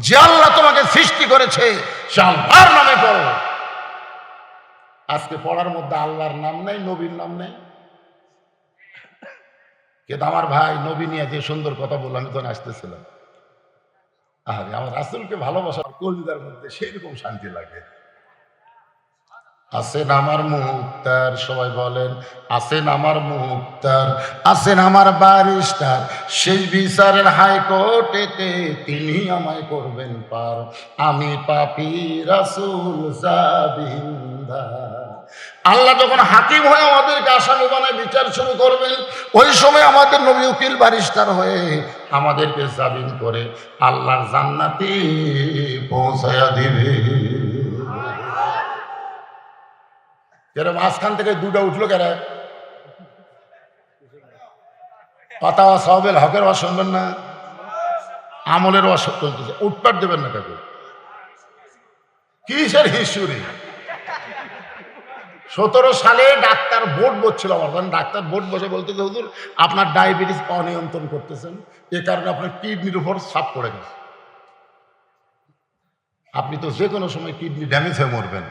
যে আল্লাহ তোমাকে সৃষ্টি করেছে সে আল্লাহর নামে পড়ো। আজকে পড়ার মধ্যে আল্লাহর নাম নেই, নবীর নাম নেই। কিন্তু আমার ভাই নবী নিয়ে যে সুন্দর কথা বললো, আমি তখন আসতেছিলাম, আরে আমার রাসূলকে ভালোবাসার কলিজার মধ্যে সেইরকম শান্তি লাগে। আছেন আমার মুক্তার, সবাই বলেন আছেন আমার মুক্তার, আছেন আমার ব্যারিস্টার, সেই বিচারের হাইকোর্টেতে তিনি আমায় করবেন পার। আমি পাপী রাসূল জাবিন্দার। আল্লাহ যখন হাকিম হয়ে আমাদেরকে আসামি বানায় বিচার শুরু করবেন, ওই সময় আমাদের নবী উকিল ব্যারিস্টার হয়ে আমাদেরকে জামিন করে আল্লাহর জান্নাতে পৌঁছায়া দিবে। যারা মাঝখান থেকে দুটা উঠলো কেরা? কথা সবেল হকের ওয়াজ শুনবেন না, আমলের ওয়াজ চলতেছে, উৎপাট দেবেন না কাকু। কিসের হিস্টরি? 17 সালে ডাক্তার বোর্ড বসছিল আমার, কারণ ডাক্তার বোর্ড বসে বলতেছে হুজুর আপনার ডায়াবেটিস অনিয়ন্ত্রণ করতেছেন, এ কারণে আপনার কিডনির উপর চাপ পড়ে গেছে, আপনি তো যে কোনো সময় কিডনি ড্যামেজ হয়ে মরবেন।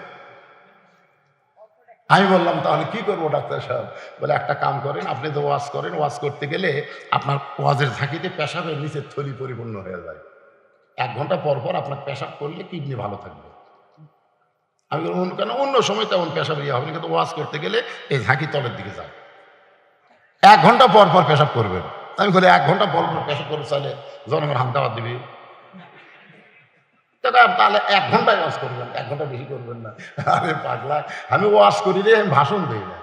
আমি বললাম তাহলে কি করবো ডাক্তার সাহেব? বলে একটা কাম করেন, আপনি তো ওয়াজ করেন, ওয়াজ করতে গেলে আপনার ওয়াজের ঝাঁকিতে পেশাবের নিচের থলি পরিপূর্ণ হয়ে যায়, 1 ঘন্টা পর পর আপনার পেশাব করলে কিডনি ভালো থাকবে। আমি বললাম কেন? অন্য সময় তেমন পেশাব ইয়ে হবে না, কিন্তু ওয়াজ করতে গেলে এই ঝাঁকি তলের দিকে যায়, 1 ঘন্টা পর পর পেশাব করবেন। আমি বলি 1 ঘন্টা পর পর পেশাব করে চাইলে জনগণ হামতাবাদ দিবি, তাহলে 1 ঘন্টায় ওয়াজ করবেন, 1 ঘন্টা বেশি করবেন না। আরে পাগলা, আমি ওয়াজ করি রে, আমি ভাষণ দিই না,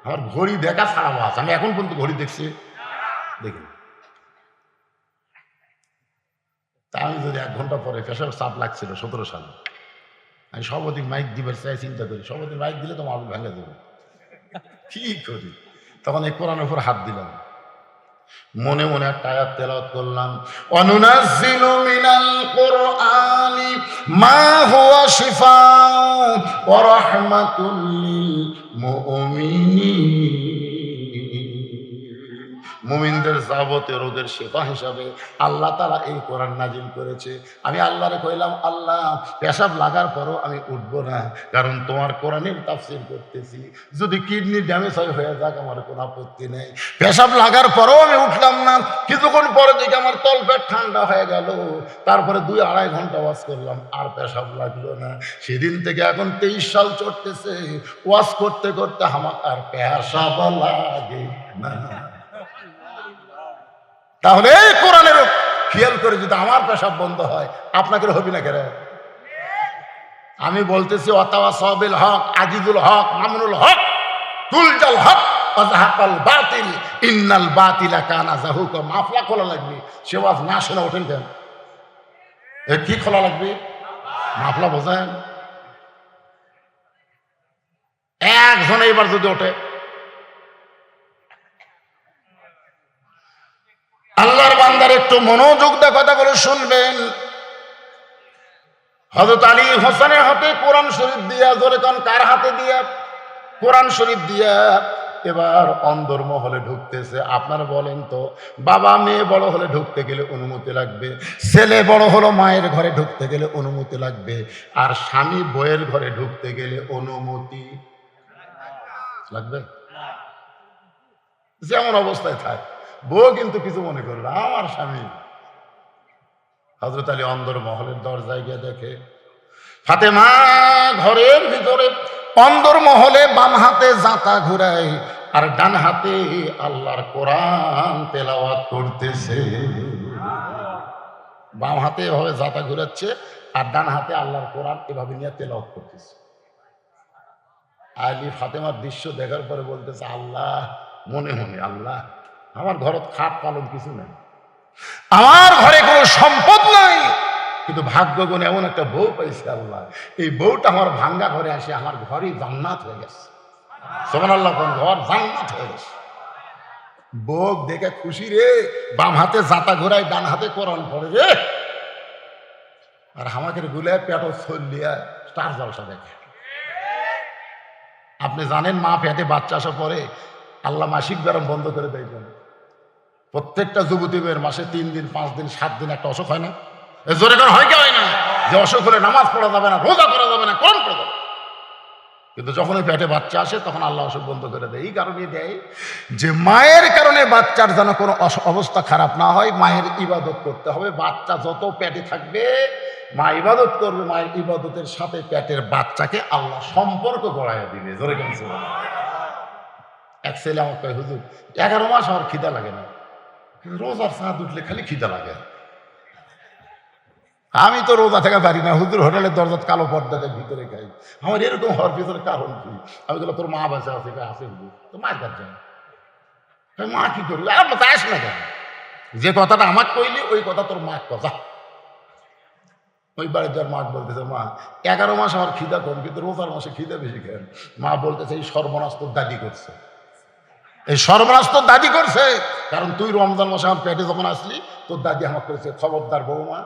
আমার ঘড়ি দেখা ছাড়া ওয়াজ। আমি এখন পর্যন্ত ঘড়ি দেখছি, দেখি। তা আমি যদি 1 ঘন্টা পরে পেশাব চাপ লাগছিল 17 সালে, আমি সর্বদিন মাইক দিবার চাই চিন্তা করি, সর্বদিন মাইক দিলে তো আমার ভেঙে দেবে, কি করি? তখন এই কোরআনের উপর হাত দিলাম, মনে মনে একটা আয়াত তেলাওয়াত করলাম, অনুনাজ্জিলু মিনাল কুরআনি মা হুয়া শিফাউ ওয়া রাহমাতুল লিল মুমিনিন। মুমিনদের যাবতীয় রোগের শেফা হিসাবে আল্লাহ তাআলা এই কোরআন নাজিল করেছে। আমি আল্লাহরে কইলাম, আল্লাহ পেশাব লাগার পরও আমি উঠবো না, কারণ তোমার কোরআনের তাফসীর করতেছি, যদি কিডনি ড্যামেজ হয়ে যাক আমার কোনো আপত্তি নেই। পেশাব লাগার পরও আমি উঠলাম না, কিছুক্ষণ পরে দেখে আমার তলপেট ঠান্ডা হয়ে গেল, তারপরে 2-2.5 ঘন্টা ওয়াজ করলাম, আর পেশাব লাগলো না। সেদিন থেকে এখন 23 সাল চড়তেছে, ওয়াজ করতে করতে আমার আর পেশাব লাগে না। তাহলে এই কোরআনের খেয়াল করে যদি আমার পেশাব বন্ধ হয়, আপনাকে হবি না কেন? আমি বলতেছি ওয়াতাওয়াসাউ বিল হক, আজিজুল হক, মামুনুল হক, তুলজাল হক ওয়াজাহাকাল বাতিল ইন্নাল বাতিলা কানা যাহুকা। মাফলা খোলা লাগবে, সে ওয়াজ না শোনা ওঠেন কেন? কি খোলা লাগবে? মাফলা বোঝেন? একজনে এবার যদি ওঠে, আল্লাহর বান্দার একটু মনোযোগ দিয়ে কথাগুলো শুনবেন। হযরত আলী হোসেনের হাতে কোরআন শরীফ দিয়া, জোরে কোন কার হাতে দিয়া? কোরআন শরীফ দিয়া এবার অন্দর মহলে ঢুকতেছে। আপনারা বলেন তো, বাবা মেয়ে বড় হলে ঢুকতে গেলে অনুমতি লাগবে, ছেলে বড় হলো মায়ের ঘরে ঢুকতে গেলে অনুমতি লাগবে, আর স্বামী বউয়ের ঘরে ঢুকতে গেলে অনুমতি লাগবে। যেমন অবস্থায় থাক, বউ কিন্তু কিছু মনে করবে না, আমার স্বামী। হযরত আলী অন্দর মহলের দরজায় গিয়ে দেখে ফাতেমা ঘরের ভিতরে অন্দর মহলে বাম হাতে জাঁতা ঘুরায় আর ডান হাতে আল্লাহর কোরআন তেলাওয়াত করতেছে। বাম হাতে এভাবে জাঁতা ঘুরাচ্ছে আর ডান হাতে আল্লাহর কোরআন এভাবে নিয়ে তেলাওয়াত করতেছে। আলী ফাতেমার দৃশ্য দেখার পরে বলতেছে, আল্লাহ, মনে মনে, আল্লাহ, আমার ঘরত খাট পালন কিছু নেই, আমার ঘরে কোনো সম্পদ নাই, কিন্তু ভাগ্য গুণে এমন একটা বউ পাইছে আল্লাহ, এই বউটা আমার ভাঙ্গা ঘরে আসে আমার ঘরই জান্নাত হয়ে গেছে। সুবহানাল্লাহ, কোন ঘর জান্নাত হয়ে গেছে। বউ দেখে খুশি রে, বাম হাতে জাতা ঘোরায়, ডান হাতে কোরআন পড়ে রে, আর আমাকে গুলে পেটো ছল্লিয়া স্টার জলসা দেখে। আপনি জানেন মা পেটে বাচ্চা আসার পরে আল্লাহ মাসিক বেরম বন্ধ করে দেয়। প্রত্যেকটা যুবতী মেয়ের মাসে 3 দিন 5 দিন 7 দিন একটা অসুখ হয় না? জোরে করে হয় কি হয় না? যে অসুখ হলে নামাজ পড়া যাবে না, রোজা করা যাবে না, কোরআন পড়া যাবে। কিন্তু যখন পেটে বাচ্চা আসে তখন আল্লাহ অসুখ বন্ধ করে দেয়। এই কারণে দেয় যে মায়ের কারণে বাচ্চার যেন কোনো অবস্থা খারাপ না হয়, মায়ের ইবাদত করতে হবে। বাচ্চা যত পেটে থাকবে মা ইবাদত করবে, মায়ের ইবাদতের সাথে পেটের বাচ্চাকে আল্লাহ সম্পর্ক গড়াইয়া দিবে। জোরে কেন? এক ছেলে আমার কয়, হুজুর 11 মাস আমার খিদা লাগে না, রোজার চাঁদ উঠলে খালি খিদা লাগে। আমি তো রোজা থাকা পারি না, হুজুর হোটেলের দরজা কালো পর্দাতে ভিতরে খাই। আমার এরকম হওয়ার পিছনে কারণ কি? আমি বললাম, তোর মা বাচ্চা আছে? আছে হুজুর। তো মায়ের কাছে যায়, মা কি করবি? আর আস না কেন? যে কথাটা আমার কইলি ওই কথা তোর মা কথা। ওই বাড়ির যার মা বলতেছে, মা 11 মাস আমার খিদা কম, কিন্তু রোজার মাসে খিদা বেশি খেন। মা বলতেছে, এই সর্বনাশ তোর দাদি করছে, এই সর্বনাশ তোর দাদি করছে। কারণ তুই রমজান মাসে আমার পেটে যখন আসলি তোর দাদি আমাকে করেছে, খবরদার বৌমা,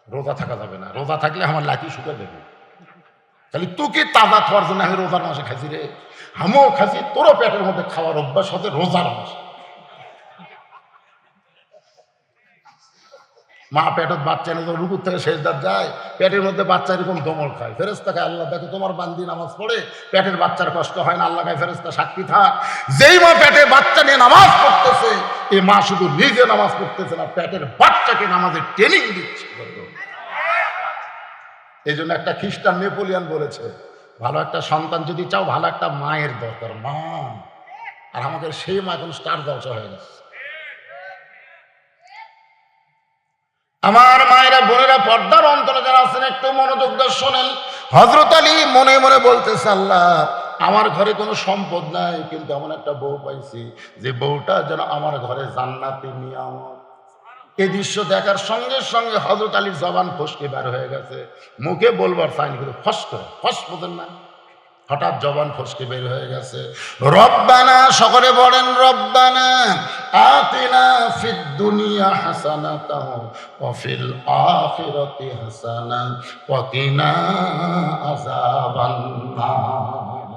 রোজা থাকা যাবে না, রোজা থাকলে আমার লাঠি শুকে দেবে। তাহলে তুই তাজা খাওয়ার জন্য আমি রোজার মাসে খাইছি রে, আমিও খাইছি, তোরও পেটের মধ্যে খাওয়ার অভ্যাস হচ্ছে রোজার মাসে। মা পেটের বাচ্চা এনে যখন রুকুর থেকে শেষদার যায়, পেটের মধ্যে বাচ্চা এরকম দমল খায়। ফেরেস্তা খায়, আল্লাহ দেখো তোমার বান্দি নামাজ পড়ে পেটের বাচ্চার কষ্ট হয় না। আল্লাহ খায়, ফেরেস্তা সাক্ষী থাক, যেই মা পেটে বাচ্চা নিয়ে নামাজ পড়তেছে, এই মা শুধু নিজে নামাজ পড়তেছে না, পেটের বাচ্চাকে নামাজের ট্রেনিং দিচ্ছে। এই জন্য একটা খ্রিস্টান নেপোলিয়ান বলেছে, ভালো একটা সন্তান যদি চাও, ভালো একটা মায়ের দরকার, মা। আর আমাদের সেই মা এখন স্টার জলসা হয়ে গেছে। আমার মায়েরা, বোনেরা, পর্দার অন্তরে যারা আছেন একটু মনোযোগ দিয়ে শোনেন। হযরত আলী মনে মনে বলতেছে, আল্লাহ আমার ঘরে কোনো সম্পদ নাই, কিন্তু এমন একটা বউ পাইছি যে বউটা যেন আমার ঘরে জান্নাতি নিয়ামত। এই দৃশ্য দেখার সঙ্গে সঙ্গে হযরত আলীর জবান ফসকে বের হয়ে গেছে। মুখে বলবার চাইনি, কিন্তু ফস করে, ফস বোঝেন না, হঠাৎ জবান ফসকে বের হয়ে গেছে। রব্বানা, সকলে বলেন রব্বানা আতিনা ফিদ দুনিয়া হাসানাতাও ওয়া ফিল আখিরাতি হাসানা ওয়া কিনা আযাবান নার।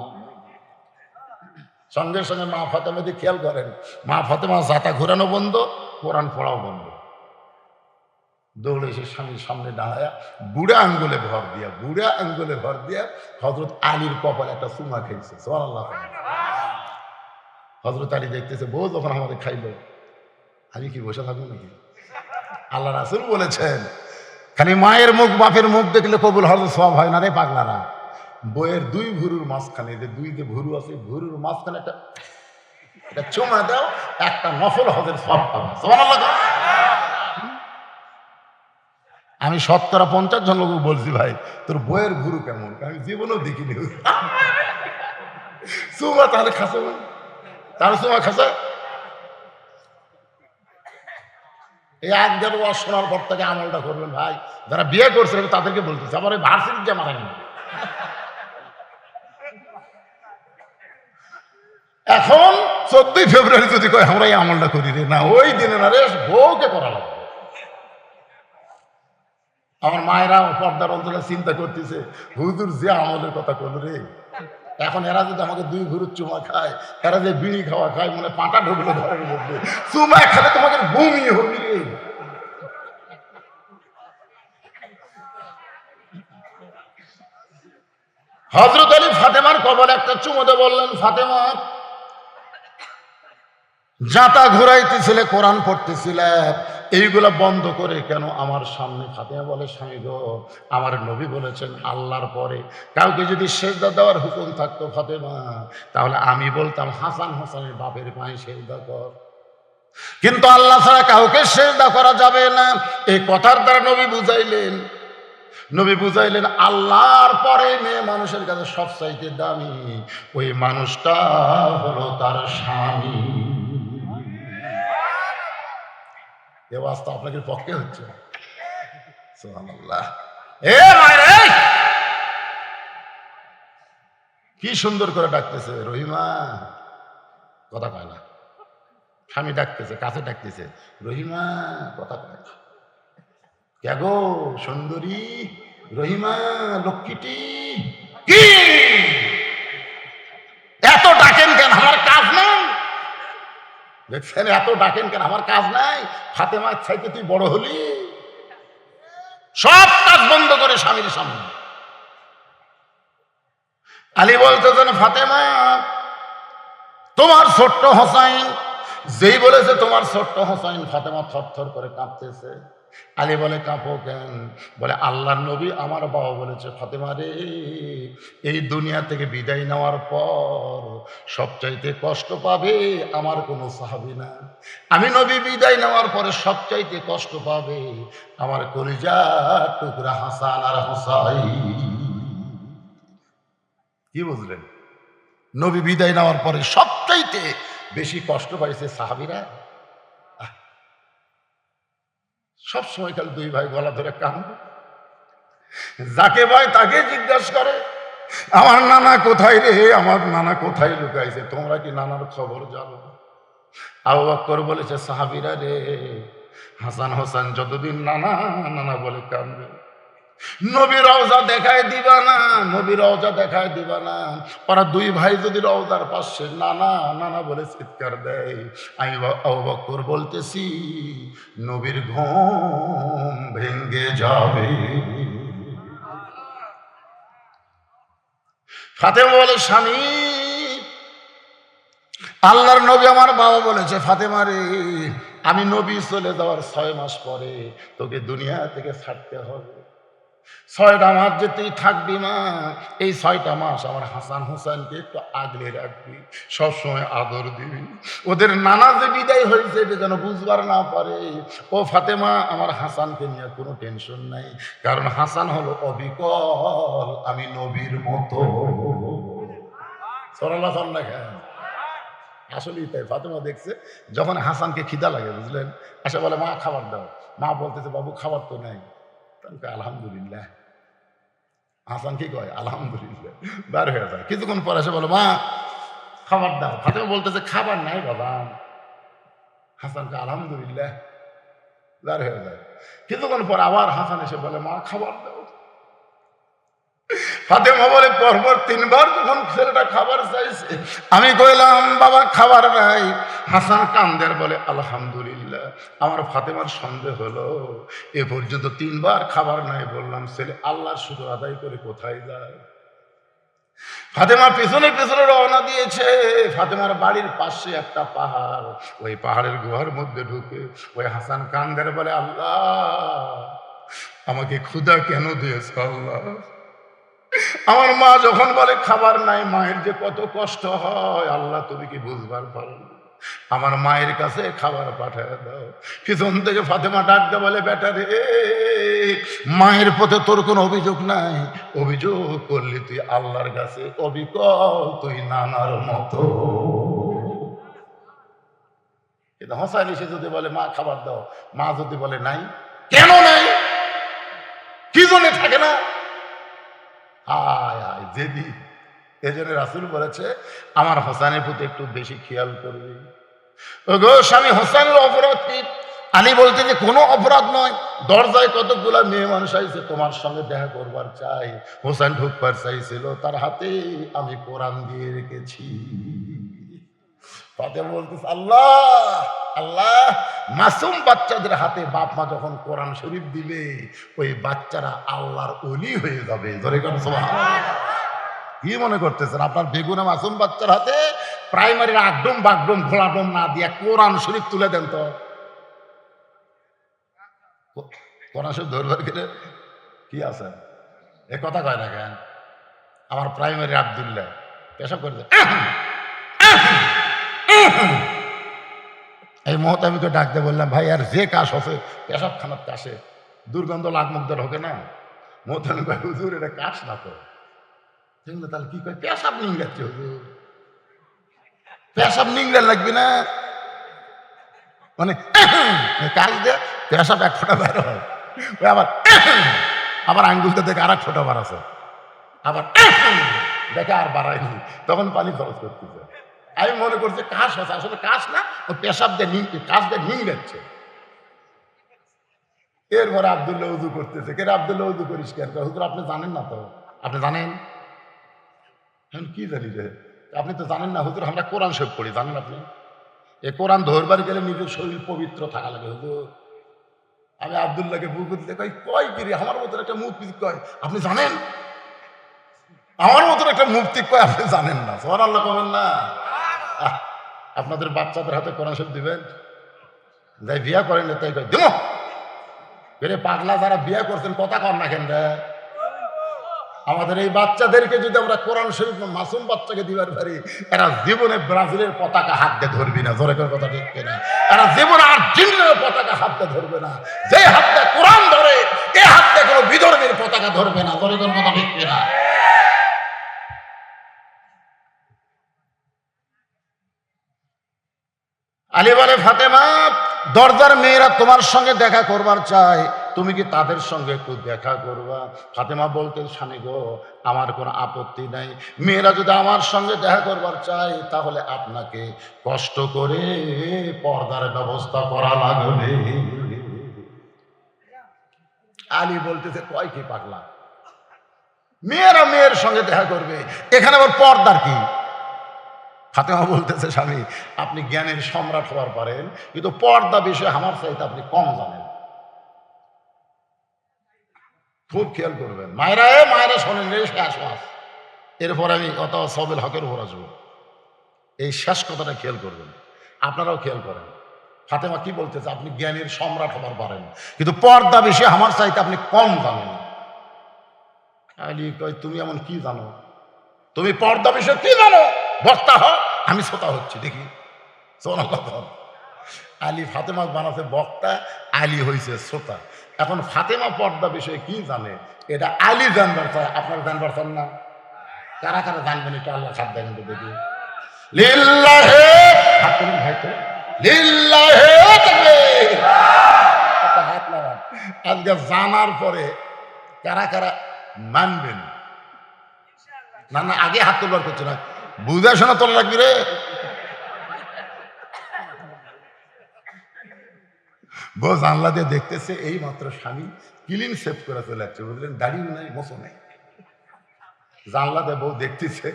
সঙ্গে সঙ্গে মা ফাতেমা দিয়ে খেয়াল করেন, মা ফাতেমা জাতা ঘোরানো বন্ধ, কোরআন পড়াও বন্ধ। দৌড়ে এসে স্বামীর সামনে দাঁড়ায়া বুড়া আঙ্গুলে ভর দিয়া হযরত আলীর কপালে একটা চুমা খাইছে। সুবহানাল্লাহ। হযরত আলী দেখতেছে, বউ যখন আমাদের খাইলো, আমি কি বসে থাকবো নাকি? আল্লাহ রাসূল বলেছেন, খালি মায়ের মুখ বাপের মুখ দেখলে কবুল হওয়ার সওয়াব হয় না রে পাগলারা। বইয়ের 2 ভুরুর মাঝখানে, যে 2 যে ভুরু আছে, ভুরুর মাঝখানে একটা চুমা দাও, একটা নফল হজের সওয়াব পাবে। সুবহানাল্লাহ। আমি 50% জন লোক বলছি, ভাই তোর বইয়ের ভুরু কেমন? আমি জীবনেও দেখিনি। চুমা তাহলে খাসা, তাহলে চুমা খাসা। এই একজন ওয়াজ শোনার পর থেকে আমলটা করবেন ভাই। যারা বিয়ে করছে তাদেরকে বলতেছে, আমার ওই ভার্সিটির যে মারেন না। এখন 14 ফেব্রুয়ারি যদি কয় আমরা এই আমলটা করি রে, না ওই দিনে না রে, বউকে করা লাগবে। আমার মায়েরা পর্দার অঞ্চলে চিন্তা করতেছে, হুজুর যে আমলের কথা করলো রে, এখন এরা যদি আমাকে 2 ভুরুর চুমা খায়, এরা যে বিড়ি খাওয়া খায়, মনে পাটা ঢুকলো ঘরের মধ্যে, চুমা খেলে তোমাকে বমি হবি রে। হযরত আলী ফাতেমার কপালে একটা চুমো দিয়ে বললেন, ফাতেমা জাতা ঘুরাইতেছিলে, কোরআন পড়তেছিলে, এইগুলা বন্ধ করে কেন আমার সামনে? ফাতেমা বলে, স্বামী গো, আমার নবী বলেছেন আল্লাহর পরে কাউকে যদি সেজদা দেওয়ার হুকুম থাকতো ফাতেমা, তাহলে আমি বলতাম হাসান হোসেনের বাপের পায়ে সেজদা কর, কিন্তু আল্লাহ ছাড়া কাউকে সেজদা করা যাবে না। এই কথার দ্বারা নবী বুঝাইলেন আল্লাহর পরে মেয়ে মানুষের কাছে সবচাইতে দামি ওই মানুষটা হলো তার স্বামী। এ বাস্তব আপনাদের পক্ষে হচ্ছে। সুবহানাল্লাহ। এ মায়েরা, কি সুন্দর করে ডাকতেছে, রহিমা, কথা কয় না। স্বামী ডাকতেছে, কাছে ডাকতেছে, রহিমা, কথা কয় না। কে গো সুন্দরী, রহিমা, লক্ষ্মীটি, কি এত ডাকেন কেন? আমার কাজ নাই। দেখছেন, এত ডাকেন কেন? আমার কাজ নাই। ফাতেমার চাইতে তুই বড় হলি, সব কাজ বন্ধ করে স্বামীর সামনে। আলী বলতেছেন, ফাতেমা তোমার ছোট্ট হোসাইন। যেই বলেছে তোমার ছোট্ট হোসাইন, ফাতেমা থরথর করে কাঁপতেছে। আলী বলে, কাঁপো কেন? বলে, আল্লাহর নবী আমার বাবা বলেছে, ফাতেমা রে, এই দুনিয়া থেকে বিদায় নেওয়ার পর সবচাইতে কষ্ট পাবে আমার কোনো সাহাবী না। আমি নবী বিদায় নেওয়ার পরে সবচাইতে কষ্ট পাবে আমার কলিজার টুকরা হাসান আর হোসাইন। কি বুঝলেন? নবী বিদায় নেওয়ার পরে সবচাইতে বেশি কষ্ট পাইছে সাহাবীরা। সব সময় খালি দুই ভাই গলা ধরে কাঁদে, যাকে ভাই তাকে জিজ্ঞাসা করে, আমার নানা কোথায় রে, আমার নানা কোথায় লুকাইছে, তোমরা কি নানার খবর জানো? আবু বকর বলেছে, সাহাবীরা রে, হাসান হোসেন যতদিন নানা নানা বলে কাঁদবে, নবী রওজা দেখায় দিবা না, নবী রওজা দেখায় দিবা না। ওরা দুই ভাই যদি রওজার পাশে নানা নানা বলে চিৎকার দেয়, আমি আবু বকর বলতেছি নবীর ঘুম ভেঙ্গে যাবে। ফাতেমা বলে, স্বামী, আল্লাহর নবী আমার বাবা বলেছে, ফাতেমা রে, আমি নবী চলে যাওয়ার 6 মাস পরে তোকে দুনিয়া থেকে ছাড়তে হবে। 6টা মাস যে তুই থাকবি মা, এই 6টা মাস আমার হাসান হোসেনকে একটু আগলে রাখবি, সবসময় আদর দিবি। ওদের নানা যে বিদায় হয়েছে এটা যেন বুঝবার না পারে। ও ফাতেমা, আমার হাসানকে নিয়ে কোনো টেনশন নাই, কারণ হাসান হলো অবিকল, আমি নবীর মতো। সরাল্লাহ খান। আসলেই তাই। ফাতেমা দেখছে যখন হাসানকে খিদা লাগে, বুঝলেন, আসে বলে, মা খাবার দাও। মা বলতেছে, বাবু খাবার তো নাই। আলহামদুলিল্লাহ। হাসান কি কয়? আলহামদুলিল্লাহ। বার হয়ে যায়। কিছুক্ষণ পর এসে বলো, মা খাবার দাও। ফাতেমা বলতেছে, খাবার নাই বাবা। হাসানকে আলহামদুলিল্লাহ। বার হয়ে যায়। কিছুক্ষণ পর আবার হাসান এসে বলে, মা খাবার দাও। ফাতেমা বলে, পরপর 3 বার যখন ছেলেটা খাবার চাইছে, আমি কইলাম বাবা খাবার নাই। হাসান কান্দের বলে, আলহামদুলিল্লাহ। আমার ফাতেমার সন্দেহ হলো, এ পর্যন্ত 3 বার খাবার নাই বললাম, ছেলে আল্লাহর শুকর আদায় করে কোথায় যায়? ফাতেমা পেছনে পেছনে রওনা দিয়েছে। ফাতেমার বাড়ির পাশে একটা পাহাড়, ওই পাহাড়ের গুহার মধ্যে ঢুকে ওই হাসান কান্দের বলে, আল্লাহ আমাকে ক্ষুধা কেন দিয়েছ আল্লাহ? আমার মা যখন বলে খাবার নাই, মায়ের যে কত কষ্ট হয় আল্লাহ তুমি কি বুঝবার পারো? আমার মায়ের কাছে খাবার পাঠায় দাও। পিছন থেকে ফাতেমা ডাকতে বলে, বেটা রে, মায়ের পথে তোর কোনো অভিযোগ নাই, অভিযোগ করলি তুই আল্লাহর কাছে, অবিকল তুই নানার মতো। কিন্তু হোসাইন এসে যদি বলে মা খাবার দাও, মা যদি বলে নাই, কেন নাই, কি জন্য থাকে না, হায় হায় জেদি। এজন্য রাসূল বলেছে, আমার হোসেনের প্রতি একটু বেশি খেয়াল করবে। ওগো স্বামী, হোসেনের অপরাধ কি? আলী বলতে যে কোনো অপরাধ নয়, দরজায় কতগুলা মেয়ে মানুষ আইছে তোমার সঙ্গে দেখা করবার চাই, হোসেন ঢুকবার চাইছিল, তার হাতে আমি কোরআন দিয়ে রেখেছি। ফাতেমা বলতেছে, আল্লাহ আল্লাহ, মাসুম বাচ্চাদের হাতে বাপ মা যখন কোরআন শরীফ দিবে, ওই বাচ্চারা আল্লাহর ওলি হয়ে যাবে। ধরে কোন সুবহানাল্লাহ। কি মনে করতেছেন আপনার বেগুনা মাসুম বাচ্চার হাতে প্রাইমারির আগডম বাগডম ঘোড়াডম না দিয়া কোরআন শরীফ তুলে দেন তো? কোরআন শরীফ ধরবার গেলে কি আছে, এ কথা কয় না কেন? আমার প্রাইমারি আব্দুল্লাহ পেশাব করে দেয়, এই মুহূর্তে আমি তো ডাকতে বললাম, ভাই আর যে কাশ হচ্ছে পেশাব খানার কাশে দুর্গন্ধ লাগ মুখদার হোক না, মোহতামি ভাই হুজুর এটা কাশ না তো, তাহলে কি কয়, পেশাব নিংড়াচ্ছে হুজুর, পেশাব নিংড়া লাগবে না, মানে কাজ দিয়ে পেশাব 1 ফোঁটা বের হয়, ওই আবার আবার আঙ্গুলটা দেখে আর 1 ফোঁটা বার আছে, আবার দেখে আর বাড়ায়নি, তখন পানি খরচ করতেছে। আমি মনে করছি কাশ আছে, আসলে কাশ না, ও পেশাব দিয়ে কাশ দিয়ে নিংড়াচ্ছে। এরপরে আব্দুল্লাহ উজু করতেছে, কে আব্দুল্লাহ উজু করিস কেন? হুজুর আপনি জানেন না তো? আপনি জানেন? কি জানি রে, আপনি তো জানেন না হুজুর, আমরা কোরআন শরীফ পড়ি, জানেন আপনি? এ কোরআন ধরবার গেলে নিজের শরীর পবিত্র থাকা লাগে হুজুর। আমি আব্দুল্লাহকে বুক দিতে কই, কয় কি রে, আমার মতো একটা মুখ কয় আপনি জানেন? আমার মতন একটা মুফতি কয় আপনি জানেন না, সুবহানাল্লাহ কবেন না। আপনাদের বাচ্চাদের হাতে কোরআন শরীফ দিবেন, যাই বিয়া করেন তাই কয় দেব। বেরে পাগলা যারা বিয়া করছেন কথা কর না কেন রে? আমাদের এই বাচ্চাদেরকে যদি আমরা কোরআন শরীফ মাসুম বাচ্চাকে দিবার পারি, এরা জীবনে ব্রাজিলের পতাকা হাত দিয়ে ধরবি না, জোরে করে কথা ঠিক কিনা? এরা জীবনে আর্জেন্টিনার পতাকা হাত দিয়ে ধরবে না। যে হাত দিয়ে কোরআন ধরে এ হাত দিয়ে কোনো বিধর্মীর পতাকা ধরবে না, জোরে করে কথা ঠিক কিনা? আলী বলে ফাতেমা, দরজার মেয়েরা তোমার সঙ্গে দেখা করবার চায়, তুমি কি তাদের সঙ্গে একটু দেখা করবা? ফাতেমা বলতে, স্বামী গো, আমার কোনো আপত্তি নাই, মেয়েরা যদি আমার সঙ্গে দেখা করবার চায় তাহলে আপনাকে কষ্ট করে পর্দার ব্যবস্থা করা লাগবে। আলী বলতেছে, কয় কি পাগলা, মেয়েরা মেয়ের সঙ্গে দেখা করবে, এখানে আবার পর্দার কি? ফাতেমা বলতেছে, স্বামী আপনি জ্ঞানের সম্রাট হওয়ার পারেন, কিন্তু পর্দা বিষয়ে আমার চাইতে আপনি কম জানেন। খুব খেয়াল করবেন মায়েরা, মায়েরা শোনেন রে, শেষ মাস, এরপর আমি কত সবেল হকের উপর আসবো। এই শেষ কথাটা খেয়াল করবেন, আপনারাও খেয়াল করেন। ফাতেমা কি বলতেছে, আপনি জ্ঞানের সম্রাট হবার পারেন, কিন্তু পর্দা বিষয়ে আমার চাইতে আপনি কম জানেন। আলী কয়, তুমি এমন কি জানো? তুমি পর্দা বিষয়ে কি জানো? বক্তা হ, আমি শ্রোতা হচ্ছি, দেখি শোনা কথা। আলী ফাতেমা বানাতে বক্তা, আলী হয়েছে শ্রোতা। এখন ফাতেমা পর্দা বিষয়ে কি জানে এটা আলী জানবার চায়, আপনারা জানবার চান না? কারা কারা জানবেন এটা আল্লাহ সাথ দেখেন তো দেখি। লিল্লাহে হাত তুলুন ভাই, তো লিল্লাহে তাকবীর, হাত লাগান। আজকে জানার পরে কারা কারা মানবেন? না না, আগে হাত তোলবার করছে না, বুঝা শোনা তোলা রাখবি রে। বউ জানলা দিয়ে দেখতেছে, এই মাত্র স্বামী ক্লিন সেভ করে চলে যাচ্ছে, বুঝলেন, দাড়িও নাই, মোছো নাই। জানলা দিয়ে বউ দেখতেছে,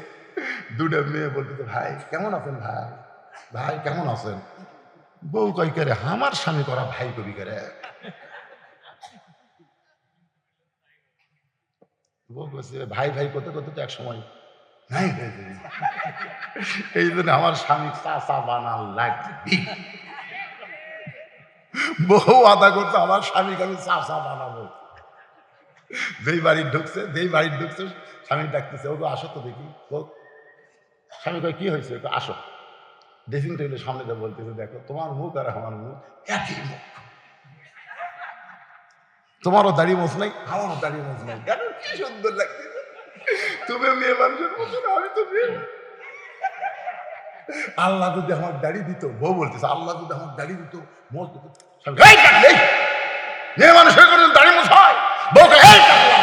দুটো মেয়ে বলতেছে, ভাই কেমন আছেন? ভাই ভাই কেমন আছেন? বউ কই করে, আমার স্বামী করা ভাই কবি করে। বউ বলছে, ভাই ভাই করতে করতে তো এক সময় নাই হয়ে যাবে, এই জন্য আমার স্বামী চাচা বানাল লাগবে। বহু আদা করতে আমার স্বামীকে আমি চাচা বানাবো। যেই বাড়ির ঢুকছে স্বামী ডাকতেছে, ওগো আসো তো দেখি। ও স্বামী কয়, কি হয়েছে? আসো। ড্রেসিং টেবিলের সামনে যা বলতেছে, দেখো তোমার মুখ আর আমার মুখ একই মুখ, তোমারও দাড়ি মোছ নাই, আমারও দাড়ি মোছ নাই, কেন কি সুন্দর লাগতেছে, তুমি মেয়ে মানুষের মতো না, আমি তো মেয়ে। আল্লাহ যদি আমার দাড়ি দিত, বউ বলতেছে, আল্লাহ যদি আমার দাড়ি দিত, মোছ দিত। মেয়ে মানুষের কোনোদিন দাড়ি মোছ হয়? বউকে,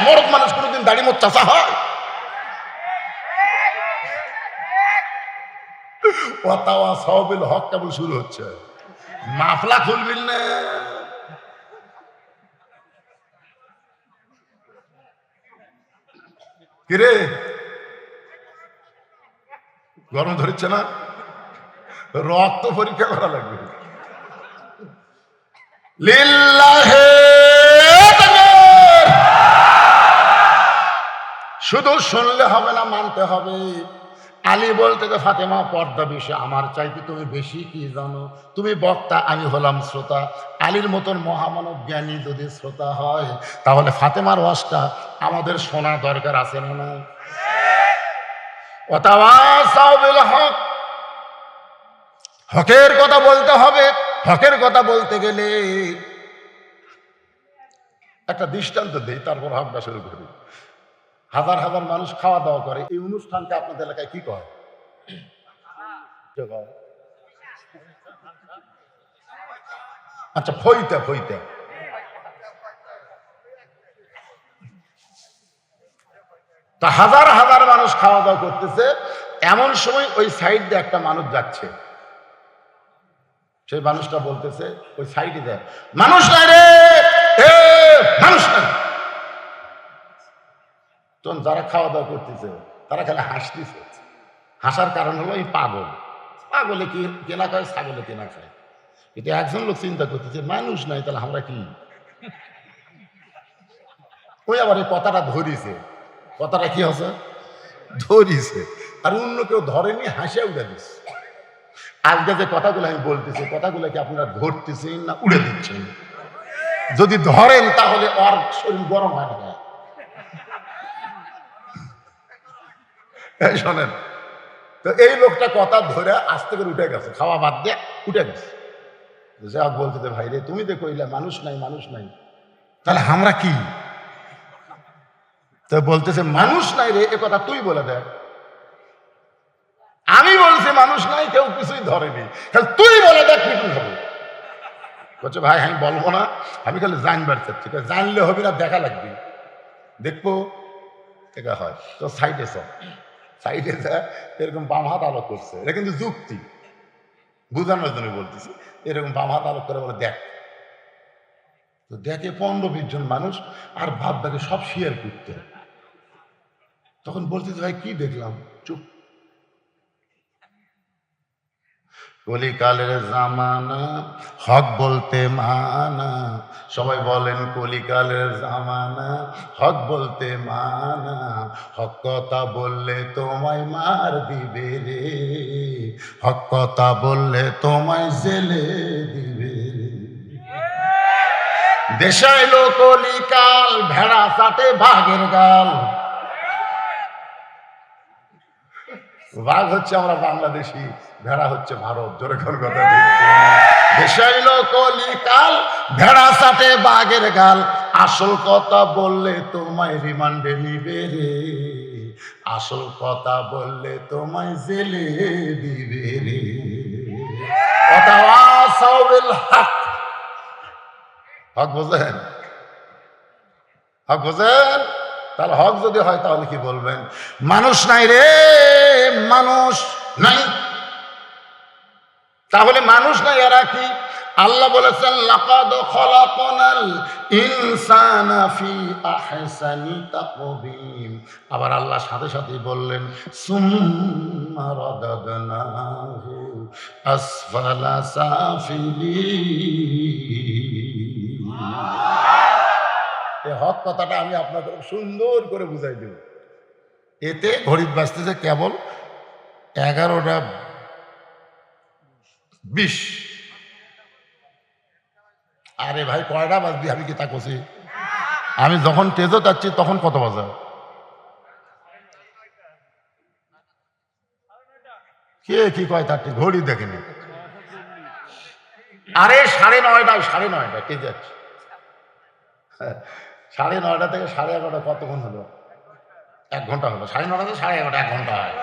মরদ মানুষ কোনোদিন দাড়ি মোছ চাষা হয়? ওয়াতাওয়া সাওবিল হক কেবল শুরু হচ্ছে, মাফলা খুলবিল না। কিরে গরম ধরছে না? রক্ত পরীক্ষা করা লাগবে। লিল্লাহে তাকবীর। শুধু শুনলে হবে না, মানতে হবে। আলী বলতে, ফাতেমা পর্দা বিষয়ে আমার চাইতে তুমি বেশি কি জানো? তুমি বক্তা, আমি হলাম শ্রোতা। আলীর মতন মহামানব জ্ঞানী যদি শ্রোতা হয়, তাহলে ফাতেমার ওয়াজটা আমাদের শোনা দরকার আছে না? না, ওয়াতাওয়াসাউ বিল হক, হকের কথা বলতে হবে। হকের কথা বলতে গেলে একটা দৃষ্টান্ত দেই, তারপর হকটা শুরু করি। হাজার হাজার মানুষ খাওয়া দাওয়া করে, এই অনুষ্ঠানকে আপনাদের এলাকায় কি কয়? আচ্ছা, ফইতা। ফইতা তা হাজার হাজার মানুষ খাওয়া দাওয়া করতেছে, এমন সময় ওই সাইড দিয়ে একটা মানুষ যাচ্ছে। সেই মানুষটা বলতেছে, ওই সাইডে যায়, মানুষ নাই রে, মানুষ নাই। তখন যারা খাওয়া দাওয়া করতেছে তারা খালি হাসতেছে। হাসার কারণ হলো এই পাগল, পাগলে কি কেনা খায়, ছাগলে কেনা খায়। কিন্তু একজন লোক চিন্তা করতেছে, মানুষ নাই, তাহলে আমরা কি? ওই আবার এই কথাটা ধরিছে, কথাটা কি হচ্ছে? ধরিছে, আর অন্য কেউ ধরেনি, হাসিয়া উড়ে দিচ্ছে। আজকে যে কথাগুলো আমি বলতেছি, কথাগুলো কি আপনারা ধরতেছেন না উড়ে দিচ্ছেন? যদি ধরেন তাহলে ওর শরীর গরম হয় না। শোনেন, তো এই লোকটা কথা ধরে আস্তে করে উঠে গেছে, খাওয়া বাদ দিয়ে উঠে গেছে। যা বলতে ভাই রে, তুমি তো কইলে মানুষ নাই মানুষ নাই, তাহলে আমরা কি? তো বলতেছে মানুষ নাই রে, এ কথা তুই বলে দেখ। আমি বলছি মানুষ নাই, কেউ কিছুই ধরেনি, তাহলে তুই বলে দেখ কি হবে। বলছে ভাই আমি বলবো না, আমি খালি জানবার চাচ্ছি। জানলে হবে না, দেখা লাগবে, দেখবো দেখা হয়। তো সাইডে সব সাইডে যা এরকম বাম হাত আলোক করছে, এটা কিন্তু যুক্তি বুঝানোর জন্য বলতেছি। এরকম বাম হাত আলোক করে বলে দেখ। তো দেখে 15-20 জন মানুষ, আর ভাব দেখে সব শেয়ার করতে। তখন বলতেছে ভাই কি দেখলাম? চুপ। কলিকালের জামানা, হক বলতে মানা। সবাই বলেন কলিকালের জামানা, হক বলতে মানা। হক কথা বললে তোমায় মার দিবে রে, হক কথা বললে তোমায় জেলে দিবে রে। দেশাইলো কলিকাল, ভেড়া চাটে বাঘের গাল। বাঘ হচ্ছে আমরা বাংলাদেশি, ভেড়া হচ্ছে ভারত। জোরে কোন কথা ঠিক? দেশাইলো কলিকাল, ভেড়া চাটে বাঘের গাল। আসল কথা বললে তোমায় রিমান্ডে নিবে রে, আসল কথা বললে তোমায় জেলে দিবে রে। ওয়াতাওয়াসাউ বিল হক। হক বোঝেন? হক বোঝেন? তাহলে হক যদি হয় তাহলে কি বলবেন? মানুষ নাই রে, মানুষ নাই। তাহলে মানুষ নাই, এরা কি? আল্লাহ বলেছেন লাকাদ খলাকনাল ইনসানা ফি আহসানি তাকওয়িম। আবার আল্লাহ সাথে সাথে বললেন সুম্মা রাদাদনাহু আসফালা সাফিলিন। এই হক কথাটা আমি আপনাদের সুন্দর করে বুঝাই দেব। এতে ঘড়ির বাজতেছে কেবল 11:20। আরে ভাই কয়টা বাজবি আমি কি তা করছি? আমি যখন তেজও যাচ্ছি তখন কত বাজে? কে কি কয় তার ঘড়ি দেখেনি। আরে 9:30, 9:30 কে যাচ্ছে? 9:30 থেকে 11:30 কতক্ষণ হলো? 1 ঘন্টা হলো। 9:30 থেকে 11:30 1 ঘন্টা হয়।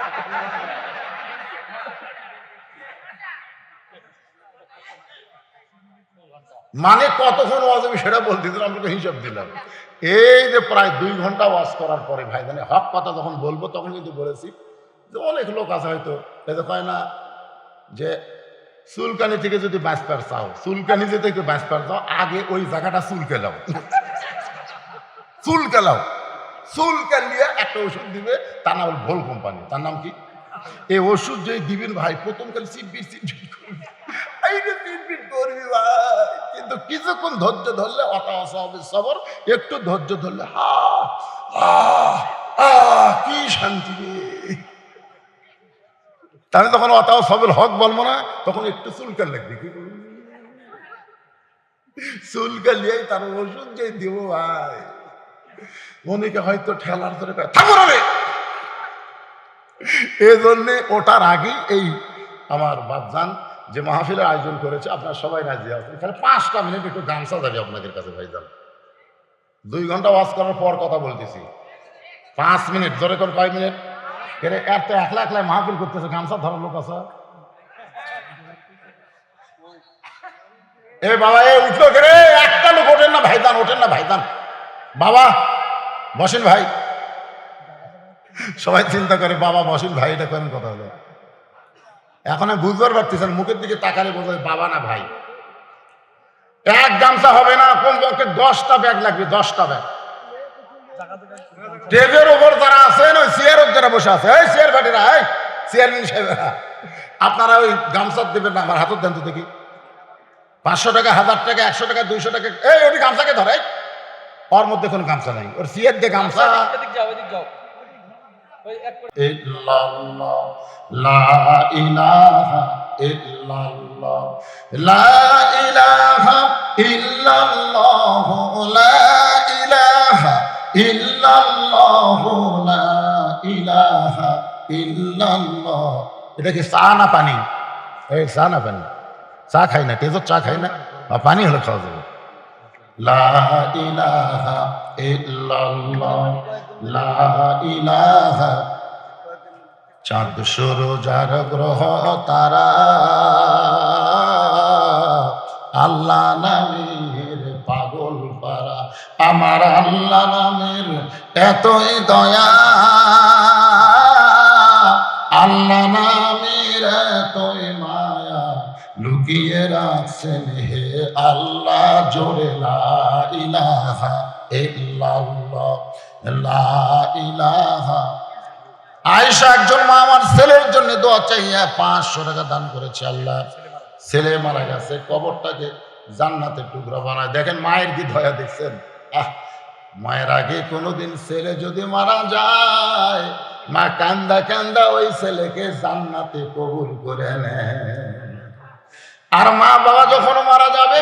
মানে কতক্ষণ ওয়াজ আমি সেটা বলতে দিলাম, আপনাকে হিসাব দিলাম। এই যে প্রায় 2 ঘন্টা ওয়াজ করার পরে ভাই জানে হক কথা যখন বলবো তখন কিন্তু বলেছি যে অনেক লোক আছে হয়তো এটা কয় না যে চুলকানি থেকে যদি বাঁচতে চাও, চুলকানি যদি একটু বাঁচতে চাও আগে ওই জায়গাটা চুলকে লাও, চুলকে লাও। চুলকে নিয়ে একটা ওষুধ দিবে, তার নাম ভোল কোম্পানি। তার নাম কি? এই ওষুধ যদি দিবেন ভাই প্রথম কালে চিটবিট চিটবিট করবি, চিটবিট করবি ভাই, কিন্তু কিছুক্ষণ ধৈর্য ধরলে সবর, একটু ধৈর্য ধরলে কি শান্তি রে। তাহলে তখন সবের হক বলবো না, তখন একটু চুলকান লাগবে, কি চুলকালিয়াই তার ওষুধ যে দিব ভাই, মনিকে হয়তো ঠেলার ধরে থাকো রে। এই জন্যে ওটার আগেই এই আমার বাপজান যে মাহফিলের আয়োজন করেছে, আপনারা সবাই রাজি আছেন, এখানে 5টা মিনিট একটু গামছা যাবে আপনাদের কাছে ভাইজান। 2 ঘন্টা ওয়াজ করার পর কথা বলতেছি, 5 মিনিট ধরে কোন কয় মিনিট? এর তো একলা একলা মাহফিল করতেছে, গামছা ধরার লোক আছে? এ বাবা এ উঠলো কে রে? একটা লোক ওঠেন না ভাইজান, ওঠেন না ভাইজান। বাবা বসেন ভাই। সবাই চিন্তা করে বাবা বসেন ভাই, এটা কেমন কথা হলো? এখন আমি বুঝতে পারতেছেন, মুখের দিকে তাকালে বোঝায় বাবা না ভাই। এক গামছা হবে না, কোন পক্ষে 10টা ব্যাগ লাগবে, 10টা ব্যাগ। টেজের ওপর যারা আছেন, ওই চেয়ারের যারা বসে আছে, এই চেয়ার ভাটিরা, এই চেয়ারম্যান সাহেবেরা, আপনারা ওই গামছা দেবেন না, আমার হাতত দেন তো দেখি। 500 টাকা, 1000 টাকা, 100 টাকা, 200 টাকা, এই ওটি গামছাকে ধরে, ওর মধ্যে কোনো গামছা নাই, ওর চেয়ার দিয়ে গামছা। ইল্লাল্লাহ লা ইলাহা ইল্লাল্লাহ লা ইলাহা ইল্লাল্লাহ লা ইলাহা ইল্লাল্লাহ লা ইলাহা ইল্লাল্লাহ। এটা কি চা না পানি? এই চা না পানি? চা খাই না, তেজত চা খাই না, পানি হলে খাওয়া যাবে। লা ইলাহা ইল্লাল্লাহ লা ইলাহা। চাঁদ সূরজ আর গ্রহ তারা আল্লাহ নামের পাগল পারা, আমার আল্লাহ নামের এতই দয়া, আল্লাহ নামের এতই মায়া, লুকিয়ে রাখছেন হে আল্লাহ জোরে লা ইলাহা ইল্লাল্লাহ লা ইলাহা। আয়েশা একজন মা আমার ছেলের জন্য দোয়া চাইয়া 500 টাকা দান করেছে। আল্লাহ ছেলে মারা গেছে, কবরটাকে জান্নাতের টুকরা বানায়। দেখেন মায়ের কি দয়া, দেখছেন? মায়ের আগে কোনোদিন ছেলে যদি মারা যায়, মা কান্দা কান্দা ওই ছেলেকে জান্নাতে কবুল করে নেয়। আর মা বাবা যখন মারা যাবে,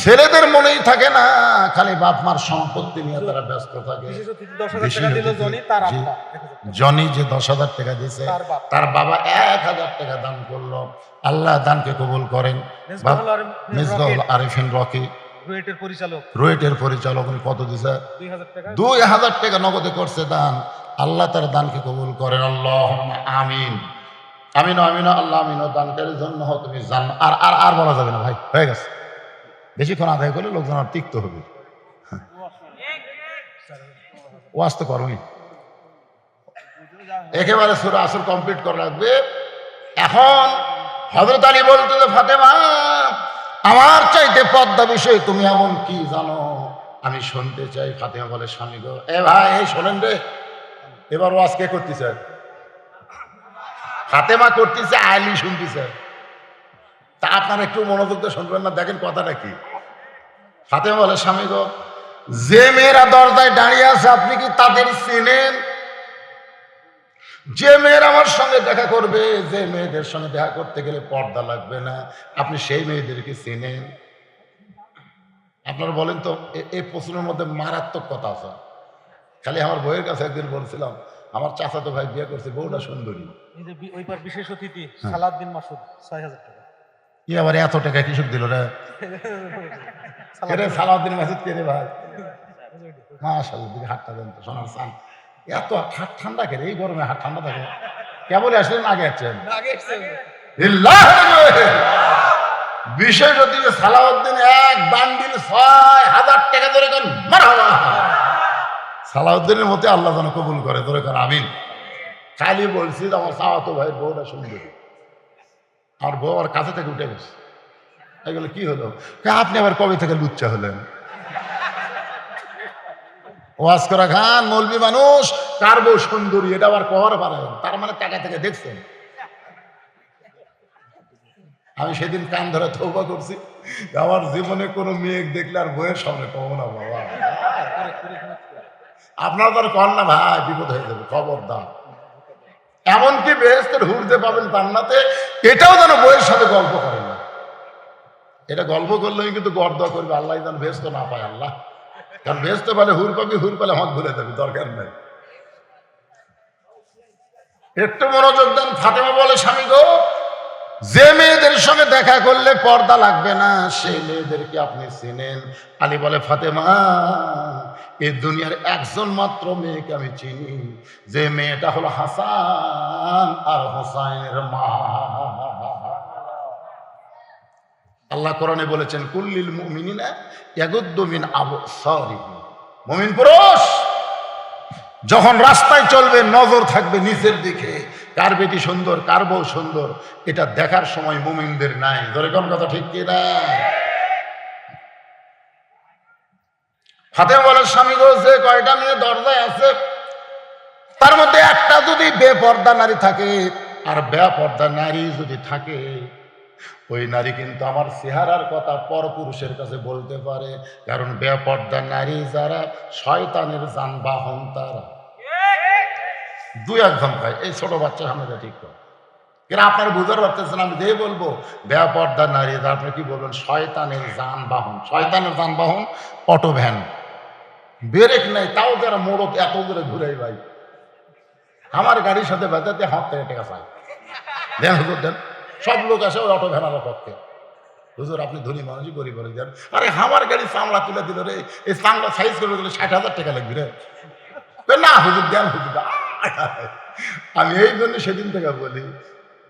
ছেলেদের মনেই থাকে না, খালি বাপ মার সম্পত্তি নিয়ে তারা ব্যস্ত থাকে। জনি যে 10,000 টাকা দিয়েছে, তার বাবা 1,000 টাকা দান করলো। আল্লাহ দানকে কবুল করেন। মিসবাহুল আরিফিন রকি রুয়েটের পরিচালক, উনি কত দিছে? 2,000 টাকা নগদে করছে দান। আল্লাহ তার দানকে কবুল করেন। আল্লাহুম্মা আমিন আমিন আমিন। আল্লাহ আমিন। দানকারীর জন্য তুমি জান। আর আর আর বলা যাবে না ভাই, হয়ে গেছে। বেশিক্ষণ আদায় করলে লোকজন আর তিক্ত হবে। ওয়াজ তো করোনি, একেবারে সূরা আসর কমপ্লিট করা লাগবে। এখন হযরত আলী বলতে, ফাতেমা আমার চাইতে পর্দা বিষয়ে তুমি এমন কি জানো আমি শুনতে চাই। ফাতেমা বলে, স্বামী গো, এ ভাই এই শোনেন রে, এবার ওয়াজ কে করতেছে? ফাতেমা করতেছে, আলী শুনতেছে। তা আপনারা একটু মনোযোগ দিয়ে শুনবেন না? দেখেন কথাটা কি। ফাতেমা বলে, স্বামী গো, যে মেয়েরা দরজায় দাঁড়িয়ে আছে আপনি কি তাদের চেনেন? যে মেয়ের আমার সঙ্গে দেখা করবে, যে মেয়েদের সঙ্গে দেখা করতে গেলে পর্দা লাগবে না, আপনি সেই মেয়েদেরকে চেনেন? আপনারা বলেন তো, এই প্রশ্নের মধ্যে মারাত্মক কথা আছে। খালি আমার বইয়ের কাছে একদিন বলছিলাম, আমার চাচাতো ভাই বিয়ে করছে, বউটা সুন্দরী। ওইবার বিশেষ অতিথি সালাউদ্দিন মাসুদ 6,000 টাকা। আবার এত টাকা কৃষক দিল রে? সালাউদ্দিন মাসুদ কে রে ভাই? মাশাআল্লাহ, দিকে হাতটা দেন তো, সোনার চান। এত হাত ঠান্ডা কে রে? এই গরমে হাত ঠান্ডা থাকে? কেবল আসলেন, আগে আসছেন? বিশেষ অতিথি সালাউদ্দিন এক বান্ডিল 6,000 টাকা ধরে কোন মারহাবা। সালাউদ্দিনের মতে আল্লাহ যেন কবুল করে, ধরে কোন আমিন। খালি বলছি আমার চাওয়াতো ভাই বউটা সুন্দরী, আর বউ আর কাছে থেকে উঠে গেছে। এগুলো কি হলো? আপনি আবার কবে থেকে লুচ্চা হলেন? ওয়াজ করা খান, মৌলবি মানুষ, কার বউ সুন্দরী এটা আবার কবার পারেন? তার মানে টাকা থেকে দেখছেন। আমি সেদিন কান ধরে তওবা করছি, আমার জীবনে কোনো মেয়ে দেখলে আর বইয়ের সামনে কব না বাবা। আপনারা তো আর কন না ভাই, বিপদ হয়ে যাবে, খবরদার। এমনকি বেহেশতের হুরতে পাবেন জান্নাতে, এটাও যেন বইয়ের সাথে গল্প করেন না। এটা গল্প করলেই কিন্তু গর্দা করবে, আল্লাহ যেন বেহেশত না পায়। আল্লাহ, কারণ বেহেশতে পালে হুর পাবি, হুর পালে হক ভুলে যাবি, দরকার নেই। একটু মনোযোগ দেন। ফাতেমা বলে, স্বামী গো, যে মেয়েদের সঙ্গে দেখা করলে পর্দা লাগবে না, সেই মেয়েদেরকে আপনি চিনেন? আলী বলে, ফাতেমা এই দুনিয়ার একজন মাত্র মেয়েকে আমি চিনি, যে মেয়েটা হলো হাসান আর হোসাইনের মা। আল্লাহ কোরআনে বলেছেন, কুল্লিল মুমিনিনা ইয়াগুদ্দু মিন আবসারিহিম। মুমিন পুরুষ যখন রাস্তায় চলবে, নজর থাকবে নিচের দিকে, কার বেটি সুন্দর, কার বউ সুন্দর, এটা দেখার সময় মুমিনদের নাই। ধরে কোন কথা ঠিক কি না? ফাতেমা বলে, স্বামী গো, যে কয়টা মেয়ে দরজায় আছে, তার মধ্যে একটা যদি বেপর্দা নারী থাকে, আর বেপর্দা নারী যদি থাকে, ওই নারী কিন্তু আমার চেহারার কথা পরপুরুষের কাছে বলতে পারে। কারণ বেপর্দা নারী যারা, শয়তানের যানবাহন তারা। দুই একজন ভাই এই ছোট বাচ্চা সামনে ঠিক করে কেন আপনারা বুঝতে পারতেছেন আমি যে বলবো বেপর্দা নারী আপনি কি বলবেন শয়তানের যানবাহন অটো ভ্যান ব্রেক নাই তাও যারা মোড়ক এত দূরে ঘুরে ভাই আমার গাড়ির সাথে বেঁধাতে হাত থেকে টেকা চাই দেন হুজুর দেন সব লোক আসে ওই অটো ভ্যানার পক্ষে হুজুর আপনি ধনী মানুষই গরিব মানুষ দেন আরে আমার গাড়ি চামড়া তুলে দিল রে এই চামড়া সাইজ করে গেলে 60,000 টাকা লাগবে রে না হুজুর দেন হুজুর আমি এই জন্য সেদিন থেকে বলি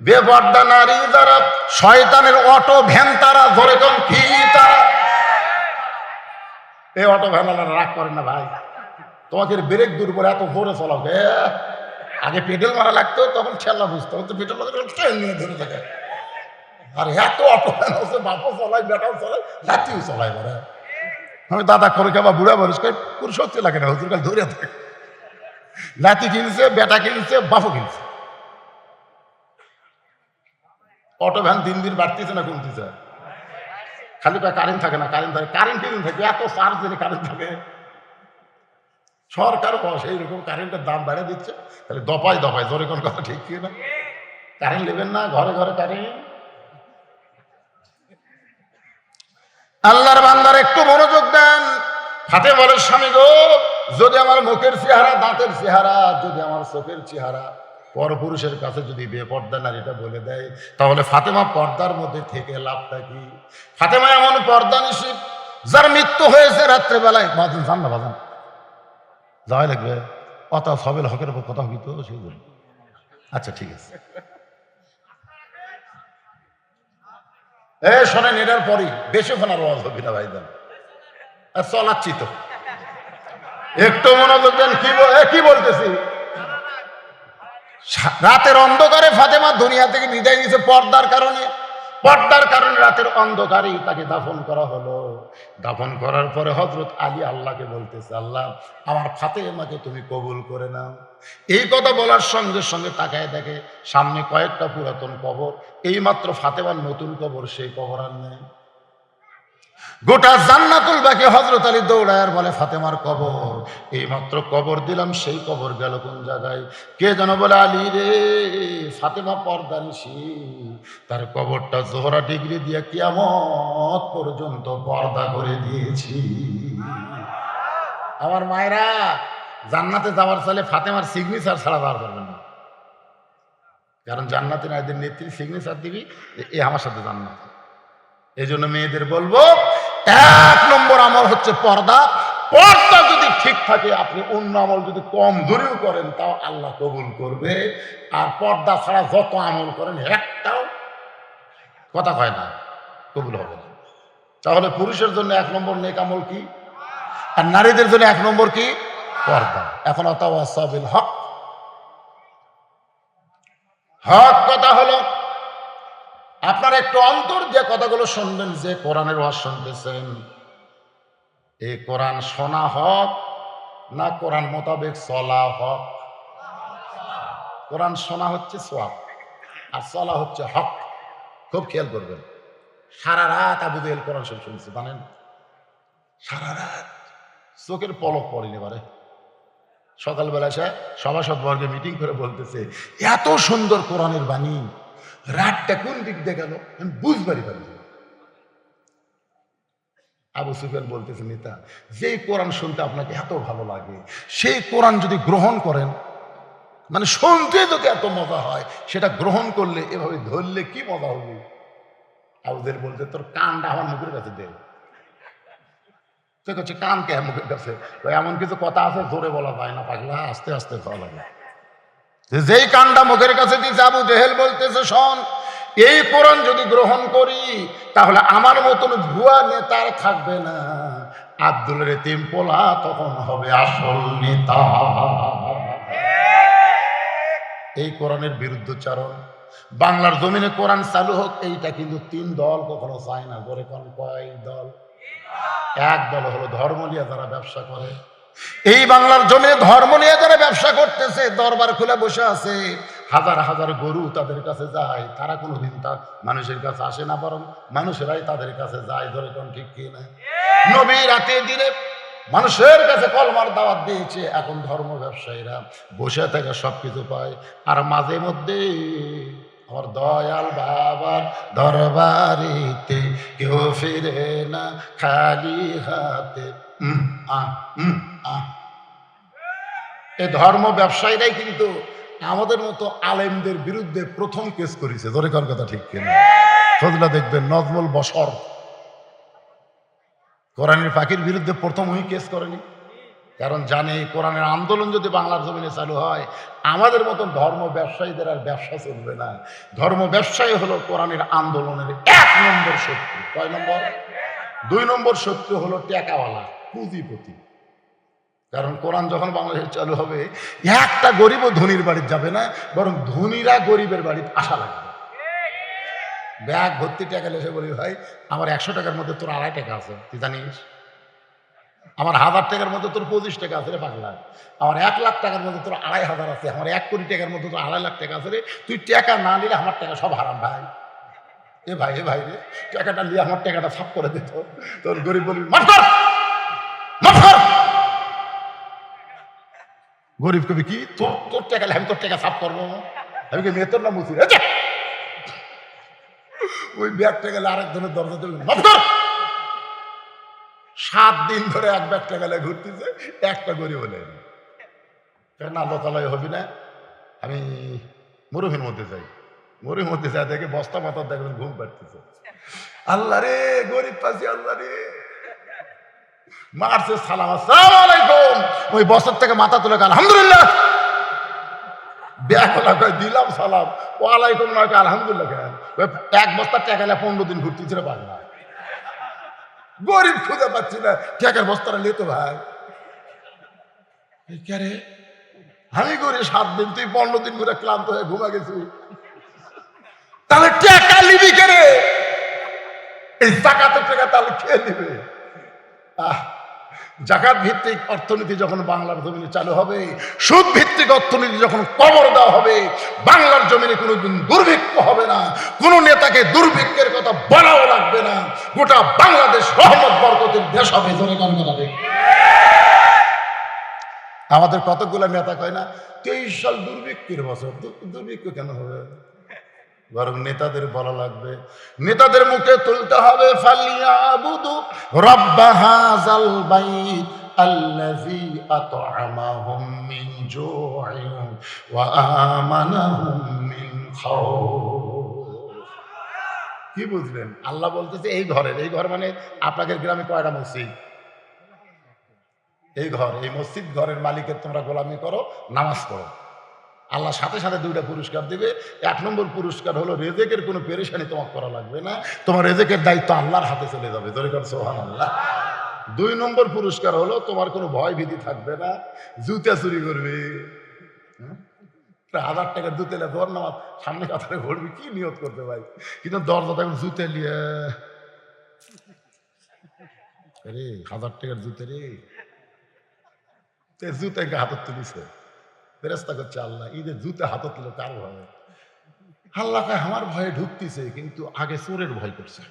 বেপর্দা নারী যারা শয়তানের অটো ভ্যান তারা ধরে কোন কি তারা এই অটো ভ্যান রাগ করেন না ভাই তোমাকে ব্রেক দুর্বল এত জোরে চলাবে আগে পেডেল মারা লাগতো তখন ঠেলা বুঝতো তো পেডেল নিয়ে ধরে থাকে আর এত অটো ভ্যান হচ্ছে বাপও চলাই বেটাও চলাই লাতিও চলাই বলে আমি দাদা করে খাবা বুড়া মানুষ পুরো সত্যি লাগে না হুজুর কাল ধরে থাকে লাতি কিনছে বেটা কিনছে বাপও কিনছে অটো ভ্যান দিন দিন বাড়তেছে না কমতেছে খালি পায়ে কারেন্ট থাকে না কারেন্ট কিনে থাকে এত চার্জ দিলে কারেন্ট থাকে সরকার বস এইরকম কারেন্টের দাম বাড়িয়ে দিচ্ছে তাহলে দপায় জোরে কোন কথা ঠিক কি না কারেন্ট নেবেন না ঘরে ঘরে কারেন্ট আল্লাহর বান্দার একটু মনোযোগ দেন হাতে বলে স্বামী গো যদি আমার মুখের চেহারা দাঁতের চেহারা যদি আমার চোখের চেহারা পরপুরুষের কাছে যদি বেপর্দা নারীটা বলে দেয় তাহলে ফাতেমা পর্দার মধ্যে থেকে লাভটা কি ফাতেমা এমন পর্দা নিশি যার মৃত্যু হয়েছে রাত্রেবেলায় বাজান যান না বাজান যাওয়াই লাগবে অত সবেল হকের উপর কথা হইতো সেই জন্য আচ্ছা ঠিক আছে শোনেন এটার পরই বেশি ফোনার আওয়াজ হবে না ভাই দেন চলাচ্ছি তো একটু মনোযোগ দেন কি বলতেছি রাতের অন্ধকারে ফাতেমা দুনিয়া থেকে বিদায় নিয়েছে পর্দার কারণে রাতের অন্ধকারেই তাকে দাফন করা হলো দাফন করার পরে হযরত আলী আল্লাহকে বলতেছে আল্লাহ আমার ফাতেমাকে তুমি কবুল করে নাও এই কথা বলার সঙ্গে সঙ্গে তাকায় দেখে সামনে কয়েকটা পুরাতন কবর এইমাত্র ফাতেমার নতুন কবর সেই কবর আর নেই গোটা জান্নাতুল বাকি হযরত আলী দৌড়ায় বলে ফাতেমার কবর এইমাত্র কবর দিলাম সেই কবর গেল কোন জায়গায় কে যেন বলে আলী রে ফাতেমা পর্দানিশী তার কবরটা জোহরা ডিগ্রি দিয়ে কিয়ামত পর্যন্ত পর্দা করে দিয়েছি আমার মায়েরা জান্নাতে যাওয়ার চাইলে ফাতেমার সিগনেচার ছাড়া যাওয়ার পারবেন না কারণ জান্নাতে নারীদের নেত্রী সিগনেচার দিবি এ আমার সাথে জান্নাত এই জন্য মেয়েদের বলবো 1 নম্বর আমল হচ্ছে পর্দা যদি ঠিক থাকে আপনি অন্য আমল যদি কম ধরেও করেন তাও আল্লাহ কবুল করবে আর পর্দা ছাড়া যত আমল করেন একটাও কথা কয় না কবুল হবে না তাহলে পুরুষের জন্য 1 নম্বর নেক আমল কি আর নারীদের জন্য 1 নম্বর কি পর্দা এখন আতাওয়াসাবিল হক কথা হলো আপনার একটু অন্তর দিয়ে কথাগুলো শুনবেন যে কোরআনের ওয়াজ শুনতেছেন এই কোরআন শোনা হক না কোরআন মোতাবেক চলা হক কোরআন শোনা হচ্ছে সওয়াব আর চলা হচ্ছে হক খুব খেয়াল করবেন সারা রাত আবু জেহেল কোরআন শুনছে জানেন সারা রাত চোখের পলক পড়েনি পারে সকালবেলা সে সভাসদ বর্গে মিটিং করে বলতেছে এত সুন্দর কোরআনের বাণী রাতটা কোন দিক দিয়ে গেল বুঝবারই পারি আবু সুফিয়ান বলতেছে নেতা যে কোরআন শুনতে আপনাকে এত ভালো লাগে সেই কোরআন যদি গ্রহণ করেন মানে শুনতে যদি এত মজা হয় সেটা গ্রহণ করলে এভাবে ধরলে কি মজা হবে আবুদের বলতে তোর কানটা আমার মুখের কাছে দে হচ্ছে কান কে মুখের কাছে এমন কিছু কথা আছে জোরে বলা যায় না পাগলা আস্তে আস্তে খাওয়া লাগে যেই কানটা মুখের কাছে দিয়েছে আবু জেহেল বলতেছে শোন এই কোরআন যদি গ্রহণ করি তাহলে আমার মতন ভুয়া নেতার থাকবে না আব্দুল এতিম পোলা তখন হবে আসল নেতা এই কোরআনের বিরুদ্ধচারণ বাংলার জমিনে কোরআন চালু হোক এইটা কিন্তু 3 দল কখনো চায় না গড়ে কোন কয় দল এক দল হলো ধর্ম নিয়ে যারা ব্যবসা করে এই বাংলার জমিনে ধর্ম নিয়ে যারা ব্যবসা করতেছে দরবার খুলে বসে আছে হাজার হাজার গরু তাদের কাছে যায় তারা কোনোদিন তার মানুষের কাছে আসে না বরং মানুষেরাই তাদের কাছে যায় ধরে কোন ঠিক কি না নবী রাতে দিনে মানুষের কাছে কলমার দাওয়াত দিয়েছে, এখন ধর্ম ব্যবসায়ীরা বসে থেকে সবকিছু পায়। আর মাঝে মধ্যে আমার দয়াল বাবার দরবারিতে কেউ ফিরে না খালি হাতে। এই ধর্ম ব্যবসায়ীরাই কিন্তু আমাদের মতো আলেমদের বিরুদ্ধে প্রথম কেস করেছে। ধরে কার কথা ঠিক কিনা? ফজলা দেখবেন নজমুল বশর কোরআনের পাখির বিরুদ্ধে প্রথম ওই কেস করেনি, কারণ জানে কোরআনের আন্দোলন যদি বাংলার জমিনে চালু হয় আমাদের মতন ধর্ম ব্যবসায়ীদের আর ব্যবসা চলবে না। ধর্ম ব্যবসায়ী হলো কোরআনের আন্দোলনের 1 নম্বর শত্রু। কয় নম্বর? 2 নম্বর শত্রু হলো টাকাওয়ালা, পুঁজিপতি। কারণ কোরআন যখন বাংলাদেশে চালু হবে একটা গরিবও ধনীর বাড়ি যাবে না, বরং ধনীরা গরিবের বাড়িতে আসা লাগবে। ব্যাগ ভর্তি টাকা এসে বলি, ভাই আমার 100 টাকার মধ্যে তোর 2.5 টাকা আছে, তুই জানিস? আমার 1000 টাকার মধ্যে তোর 25 টাকা আছে রে পাগলা। আমার 1 লাখ টাকার মধ্যে তোর 2,500 আছে, আমার 1 কোটি টাকার মধ্যে তোর 2.5 লাখ টাকা আছে রে। তুই টাকা না নিলে আমার টাকা সব হারাম ভাই। এ ভাই রে, টাকাটা নিয়ে আমার টাকাটা সাফ করে দিত। তোর গরিব বলি মাফ কর, মাফ কর। গরিব কবি কি তোর টাকা আমি তোর টাকা সাফ করবো? আমি কি মেয়ে তোর না মুসির? ওই ব্যাগটা গেলে আরেকজনের দরজা তুলবে, মাফ কর। 7 দিন ধরে 1 ব্যাগ টাকা ঘুরতেছে, একটা গরিব হলে না লোকালয় হবি না। আমি মরুভূমির মধ্যে যাই, মরুভূমির মধ্যে যাই দেখে বস্তা মাথার দেখবেন ঘুম পাড়তেছে। আল্লাহ রে, গরিব পাচ্ছি, আল্লাহ রে। মারছে সালাম, আসসালামু আলাইকুম। ওই বস্তার থেকে মাথা তুলে আলহামদুলিল্লাহ। ব্যাগলা কয় দিলাম সালাম, ওয়ালাইকুম না আলহামদুলিল্লাহ। কেন 1 বস্তার টাকা 15 দিন ঘুরতেছিল বাংলা। গরিব খুঁজে পাচ্ছি না, টাকার বস্তাটা নিত ভাই। আমি করি 7 দিন, তুই 15 দিন করে ক্লান্ত হয়ে ঘুমা গেছি। তাহলে টাকা নিবি কেরে? এই জাকাতের টাকা তাহলে খেয়ে নিবে। জাকাত ভিত্তিক অর্থনীতি যখন বাংলার জমিনে চালু হবে, সুদ ভিত্তিক অর্থনীতি যখন কবর দেওয়া হবে, বাংলার জমিনে কোনোদিন দুর্ভিক্ষ হবে না। কোন নেতাকে দুর্ভিক্ষের কথা বলাও লাগবে না। গোটা বাংলাদেশ রহমত বরকতের দেশ হবে। আমাদের কতগুলো নেতা কয় না 23 সাল দুর্ভিক্ষের বছর। দুর্ভিক্ষ কেন হবে? বরং নেতাদের বলা লাগবে, নেতাদের মুখে তুলতে হবে ফালিয়াবুদু রাব্ব হাযাল বাইত আল্লাযী আত'আমাহুম মিন জু'ইন ওয়া আমানাহুম মিন খাউফ। কি বুঝলেন? আল্লাহ বলতেছে এই ঘর মানে আপনাদের গ্রামে কয়টা মসজিদ? এই ঘর, এই মসজিদ ঘরের মালিকের তোমরা গোলামি করো, নামাজ পড়ো। আল্লাহ সাথে সাথে 2টা পুরস্কার দিবে। 1 নম্বর পুরস্কার হলো রেজেকের কোনো পেরেশানি তোমার করা লাগবে না, তোমার রেজেকের দায়িত্ব আল্লাহর হাতে চলে যাবে। সুবহানাল্লাহ। 2 নম্বর পুরস্কার হলো তোমার কোনো ভয় ভীতি থাকবে না, জুতা চুরি করবে। 1000 টাকার জুতে ধর নামাজ সামনে কাতারে ঘুরবি, কি নিয়ত করতে ভাই? কিন্তু দরজা তখন জুতে নিয়ে, আরে 1000 টাকার জুতে রে, জুতাকে হাতত তুলিছে, ফেরেশতা করছে আল্লাহ ঈদের জুতে হাতত তুলে কার ভয়ে? আল্লাহ আমার ভয়ে ঢুকতেছে, কিন্তু আগে চোরের ভয় করছে।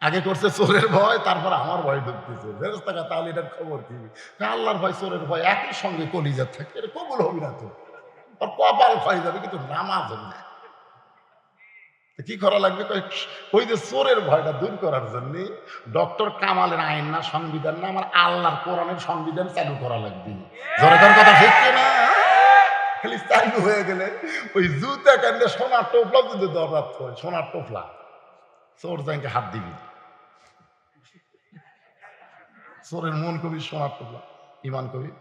আগে করছে চোরের ভয়, তারপর আমার ভয় ঢুকতেছে। ফেরেশতা কা তাহলে এটার খবর কি? আল্লাহর ভয় চোরের ভয় একই সঙ্গে কলিজার থাকে, এটা কবুল হবে না তো। আর কপাল ক্ষয় যাবে, কিন্তু নামাজ হবে না। কি করা লাগবে? ওই যে চোরের ভয়টা দূর করার জন্য ডক্টর কামালের আইন না, সংবিধান না, আমার আল্লাহর কোরআনের সংবিধান চালু করা লাগবে। জনগণ কথা ঠিক না? খালি চালু হয়ে গেলে ওই জুতা কান্দে সোনার টোপলা যদি দরকার হয়, সোনার টোপলা, চোর যাইকে হাত দিবি। চোরের মন কবি সোনার টোপলা, ইমান কবি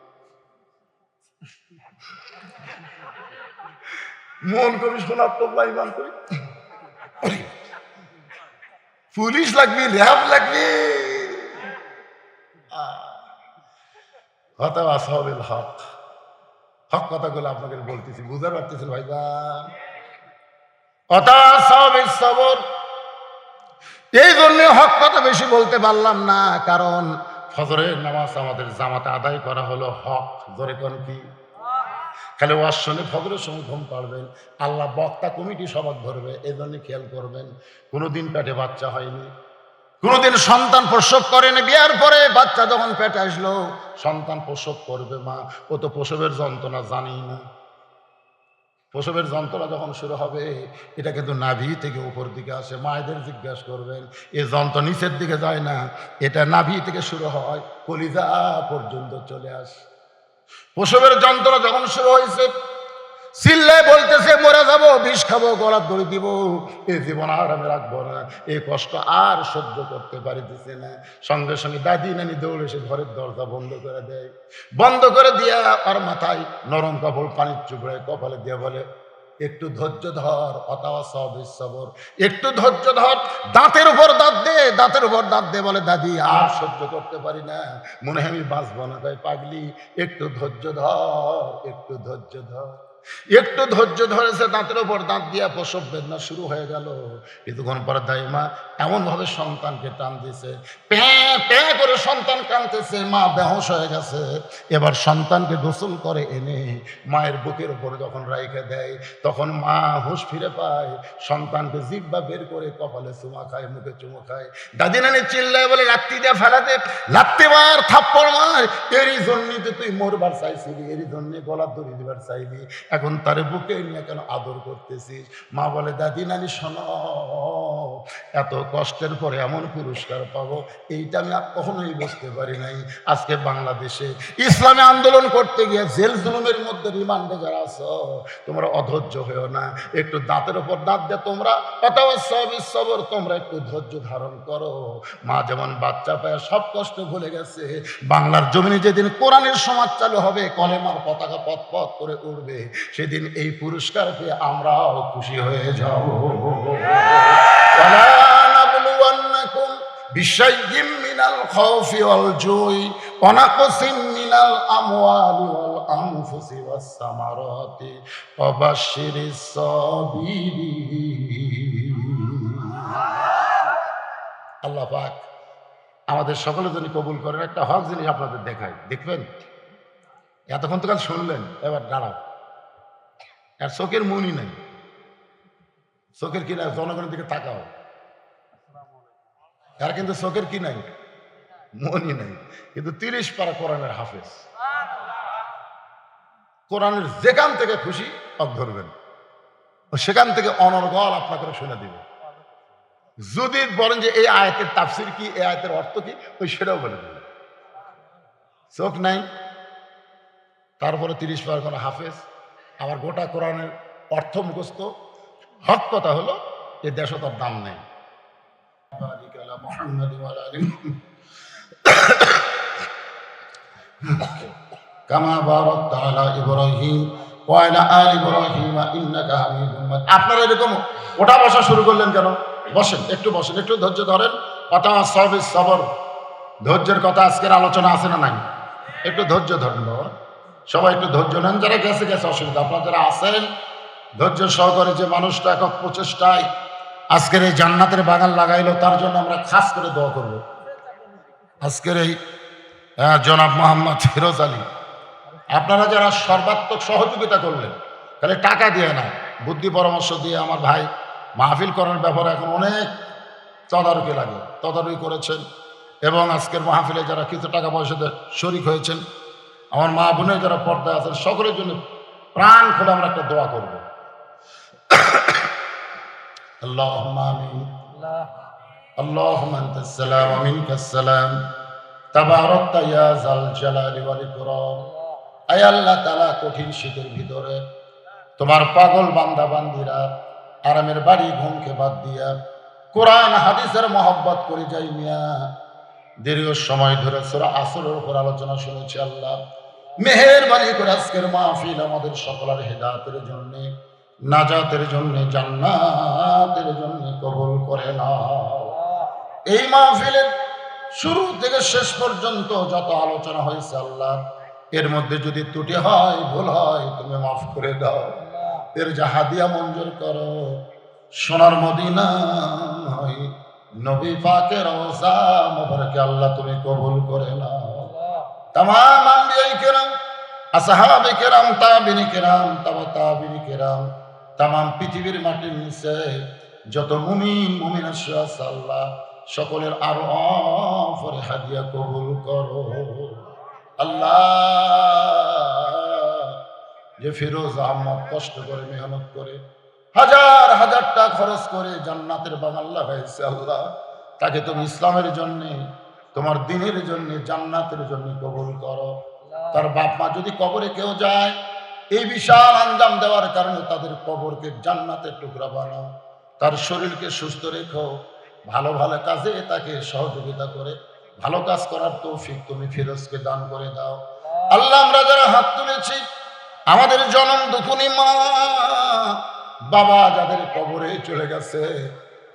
মন কবি সোনার টোপলা, ইমান কবি। পুলিশ লাগবে, র্যাব লাগবে। হক হক কথাগুলো আপনাকে বলতেছি, বুঝতে পারতেছেন ভাইজান? সবর। এই জন্য হক কথা বেশি বলতে পারলাম না, কারণ ফজরের নামাজ আমাদের জামাতে আদায় করা হলো হক। জোরে কোন কি? খালি ওয়াজ শুনে ফজরের সময় ঘুম পাড়বেন, আল্লাহ বক্তা কমিটি সবাক ধরবে। এই জন্য খেয়াল করবেন, কোনোদিন পেটে বাচ্চা হয়নি, কোনোদিন সন্তান প্রসব করেনি, বিয়ার পরে বাচ্চা যখন পেটে আসলো সন্তান প্রসব করবে মা, ও তো প্রসবের যন্ত্রণা জানি না। প্রসবের যন্ত্রণা যখন শুরু হবে এটা কিন্তু নাভি থেকে উপর দিকে আসে। মায়েদের জিজ্ঞাসা করবেন, এ যন্ত্র নিচের দিকে যায় না, এটা নাভি থেকে শুরু হয়, কলিজা পর্যন্ত চলে আসে। প্রসবের যন্ত্রণা যখন শুরু হয়েছে চিল্লায় বলতেছে মরে যাবো, বিষ খাবো, গলার দড়ি দিব, এই জীবন আর আমি রাখবো না, এই কষ্ট আর সহ্য করতে পারিতেছে না। সঙ্গে সঙ্গে দাদি নানি দৌড়ে এসে ঘরের দরজা বন্ধ করে দেয়। বন্ধ করে দিয়া আর মাথায় নরম কাপড় পানির চুপড়ে কপালে দিয়ে বলে, একটু ধৈর্য ধর, অতাওয়া সবর, একটু ধৈর্য ধর। দাঁতের উপর দাঁত দে, দাঁতের উপর দাঁত দে, বলে দাদি আর সহ্য করতে পারি না, মনে হয় আমি বাঁচবো না। তাই পাগলি একটু ধৈর্য ধর, একটু ধৈর্য ধর। একটু ধৈর্য ধরেছে, দাঁতের উপর দাঁত দিয়া প্রসব বেদনা শুরু হয়ে গেল। কিছুক্ষণ পরে দাইমা এমন ভাবে সন্তানকে টান দিয়েছে, প্যাঁ প্যাঁ করে সন্তান কাঁদতেছে, মা বেহুশ হয়ে গেছে। এবার সন্তানকে গোসল করে এনে মায়ের বুকের উপরে যখন রাইখে দেয় তখন মা হুঁশ ফিরে পায়, সন্তানকে জিহ্বা বের করে কপালে চুমা খায়, মুখে চুমো খায়। দাদি নানি চিল্লায় বলে, লাত্তি দিয়ে ফেলাতে, লাত্তি মার, থাপ্পড় মার, এরই জন্যই তো তুই মরবার চাইছিলি, এরই জন্য গলার দড়ি দিবার চাইলি, এখন তারে বুকে নিয়ে কেন আদর করতেছিস? মা বলে, দাদি নানি শোনো, এত কষ্টের পরে এমন পুরস্কার পাবো এইটা আমি কখনোই বুঝতে পারি নাই। আজকে বাংলাদেশে ইসলামী আন্দোলন করতে গিয়ে জেল জুলুমের মধ্যে রিমান্ডে যারা আছো, তোমরা অধৈর্য হয়েও না, একটু দাঁতের উপর দাঁত দিয়ে তোমরা সবর, তোমরা একটু ধৈর্য ধারণ করো। মা যেমন বাচ্চা পায় সব কষ্ট ভুলে গেছে, বাংলার জমিনে যেদিন কোরআনের সমাজ চালু হবে, কলেমার পতাকা পথ পথ করে উঠবে, সেদিন এই পুরস্কার পেয়ে আমরাও খুশি হয়ে যাব। বিশাইয়্যিম মিনাল খাউফি ওয়াল জুই ওয়া নাকসিম মিনাল আমওয়ালি ওয়াল আনফুসি ওয়াস সামারাতি ওয়া বাশশিরিস সাবিরিন। আল্লাহ পাক আমাদের সকলের জন্য কবুল করেন। একটা হক জিনিস আপনাদের দেখাই, দেখবেন? এতক্ষণ তো কাল শুনলেন, এবার দাঁড়াও। আর চোখের মনি নাই, চোখের কি নাই? জনগণের দিকে তাকাও, আর কিন্তু চোখের কি নাই? মনি নাই, কিন্তু 30 পারা কোরআনের হাফেজ। কোরআনের যেখান থেকে খুশি হক ধরবেন, সেখান থেকে অনর্গল আপনাকে শুনে দিবে। যদি বলেন যে এই আয়াতের তাফসির কি, এই আয়াতের অর্থ কি, ওই সেটাও বলে দেবে। চোখ নাই, তারপরে 30 পারা কোনো হাফেজ, আবার গোটা কোরআনের অর্থ মুখস্থ। হক কথা হলো এ দেশও তার দাম নেই। আপনারা এরকম ওটা বসা শুরু করলেন কেন? বসেন, একটু বসেন, একটু ধৈর্য ধরেন। কথা সবর, ধৈর্যের কথা আজকের আলোচনা আছে না নাই? একটু ধৈর্য ধরেন বাবা, সবাই একটু ধৈর্য নেন। যারা গেছে অসুবিধা, আপনারা যারা আছেন ধৈর্য সহকারে, যে মানুষটা একক প্রচেষ্টায় আজকের এই জান্নাতের বাগান লাগাইলো, তার জন্য আমরা খাস করে দোয়া করব। আজকের এই জনাব মোহাম্মদ ফিরোজ আলী, আপনারা যারা সর্বাত্মক সহযোগিতা করলেন, তাহলে টাকা দিয়ে না, বুদ্ধি পরামর্শ দিয়ে, আমার ভাই মাহফিল করার ব্যাপারে এখন অনেক তদারকি লাগে, তদারকি করেছেন। এবং আজকের মাহফিলে যারা কিছু টাকা পয়সাতে শরিক হয়েছেন, আমার মা বোনের যারা পর্দায় আছেন, সকলের জন্য প্রাণ খুলে আমরা একটা দোয়া করব। আল্লাহুম্মা আমিন। আল্লাহুম্মা আনতাস সালাম ওয়া মিনকাস সালাম, তাবারাকতা ইয়া যাল জালালি ওয়াল ইকরাম। আয় আল্লাহ তাআলা, কঠিন শীতের ভিতরে তোমার পাগল বান্দা বান্দিরা আরামের বাড়ি ঘুমকে বাদ দিয়া কোরআন হাদিসের মহব্বত করে যাই মিয়া, দীর্ঘ সময় ধরে সূরা আসরের উপর আলোচনা শুনেছি। আল্লাহ মেহেরবানি করে আজকের মাহফিল আমাদের সকলের হেদায়েতের জন্য, নাজাতের জন্য, জান্নাতের জন্য কবুল করে নাও। এই মাহফিলের শুরু থেকে শেষ পর্যন্ত যত আলোচনা হয়েছে আল্লাহ, এর মধ্যে যদি ত্রুটি হয়, ভুল হয়, তুমি মাফ করে দাও। এর হাদিয়া মঞ্জুর করো। সোনার মদিনা হয় নবী পাকের রওজা মোবারকে আল্লাহ তুমি কবুল করে নাও। তামাম আম্বিয়ায়ে কেরাম, আসহাবে কেরাম, তাবিঈন কেরাম, তাবিঈন কেরাম, তামাম পৃথিবীর মাটির নিচে যত মুমিন মুমিনাত আছে আল্লাহ, সকলের আরো পরে হাদিয়া কবুল করো। আল্লাহ, যে ফিরোজ আহমদ কষ্ট করে মেহনত করে হাজার হাজার টাকা খরচ করে জান্নাতের বাগান লাগাইছে, আল্লাহ তাকে তুমি ইসলামের জন্য, তোমার দ্বীনের জন্য, জান্নাতের জন্য কবুল করো। তার বাপ মা যদি কবরে কেউ যায়, এই বিশাল আঞ্জাম দেওয়ার কারণে তাদের কবরকে জান্নাতের টুকরা বানাও। তার শরীরকে সুস্থ রেখো, ভালো ভালো কাজে তাকে সহযোগিতা করে ভালো কাজ করার তৌফিক তুমি ফিরোজকে দান করে দাও। আল্লাহ, আমরা যারা হাত তুলেছি, আমাদের জনম দুঃখনী মা বাবা যাদের কবরে চলে গেছে,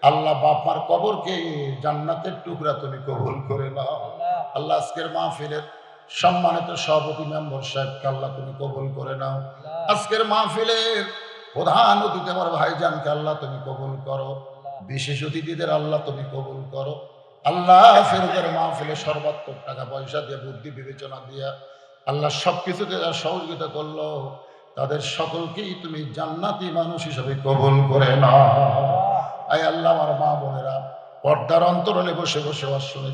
আল্লাহ বাপার কবরকে জান্নাতের টুকরা তুমি কবুল করে নাও। আল্লাহ, আজকের মাহফিলের সম্মানিত সভাপতি মেম্বার সাহেবকে আল্লাহ তুমি কবুল করে নাও। আজকের মাহফিলের প্রধান অতিথি আমার ভাইজানকে আল্লাহ তুমি কবুল করো। বিশেষ অতিথিদের আল্লাহ তুমি কবুল করো। আল্লাহ, ফেরতের মাহফিলে সর্বাত্মক টাকা পয়সা দিয়ে, বুদ্ধি বিবেচনা দিয়া আল্লাহ সবকিছুতে যারা সহযোগিতা করলো, তাদের সকলকেই তুমি জান্নাতি মানুষ হিসেবে কবুল করে নাও। আয় আল্লাহ, আমার মা বোনেরা পর্দার অন্তরালে বসে বসে ওয়াজ শুনে